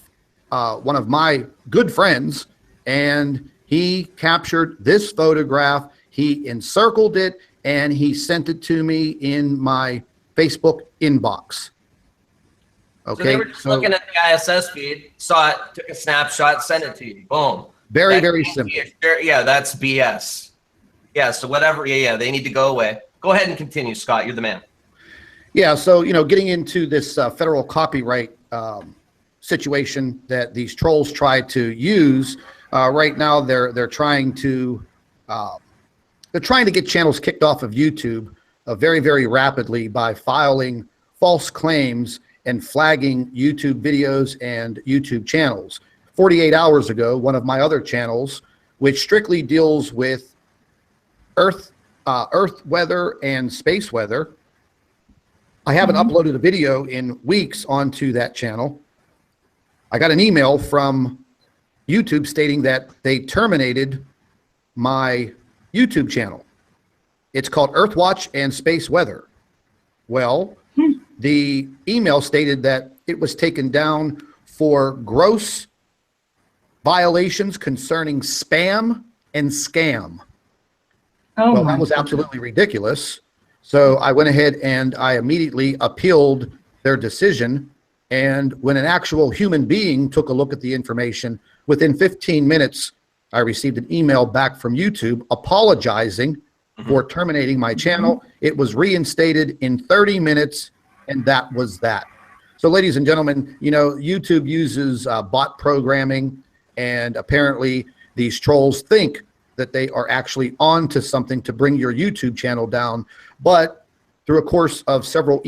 my good friends, and he captured this photograph. He encircled it, and he sent it to me in my Facebook inbox. Okay, so they were just looking at the ISS feed, saw it, took a snapshot, sent it to you. Boom. Very, very simple. Yeah, that's BS. Yeah, so whatever. Yeah, they need to go away. Go ahead and continue, Scott. You're the man. Yeah, so, getting into this federal copyright situation that these trolls try to use, right now they're trying to get channels kicked off of YouTube very, very rapidly by filing false claims and flagging YouTube videos and YouTube channels. 48 hours ago, one of my other channels, which strictly deals with Earth weather and space weather, I haven't uploaded a video in weeks onto that channel. I got an email from YouTube stating that they terminated my YouTube channel. It's called Earthwatch and Space Weather. Well, the email stated that it was taken down for gross violations concerning spam and scam. Oh, well, that was absolutely ridiculous. So I went ahead and I immediately appealed their decision. And when an actual human being took a look at the information, within 15 minutes, I received an email back from YouTube apologizing for terminating my channel. It was reinstated in 30 minutes, and that was that. So, ladies and gentlemen, YouTube uses bot programming, and apparently these trolls think that they are actually on to something to bring your YouTube channel down. But through a course of several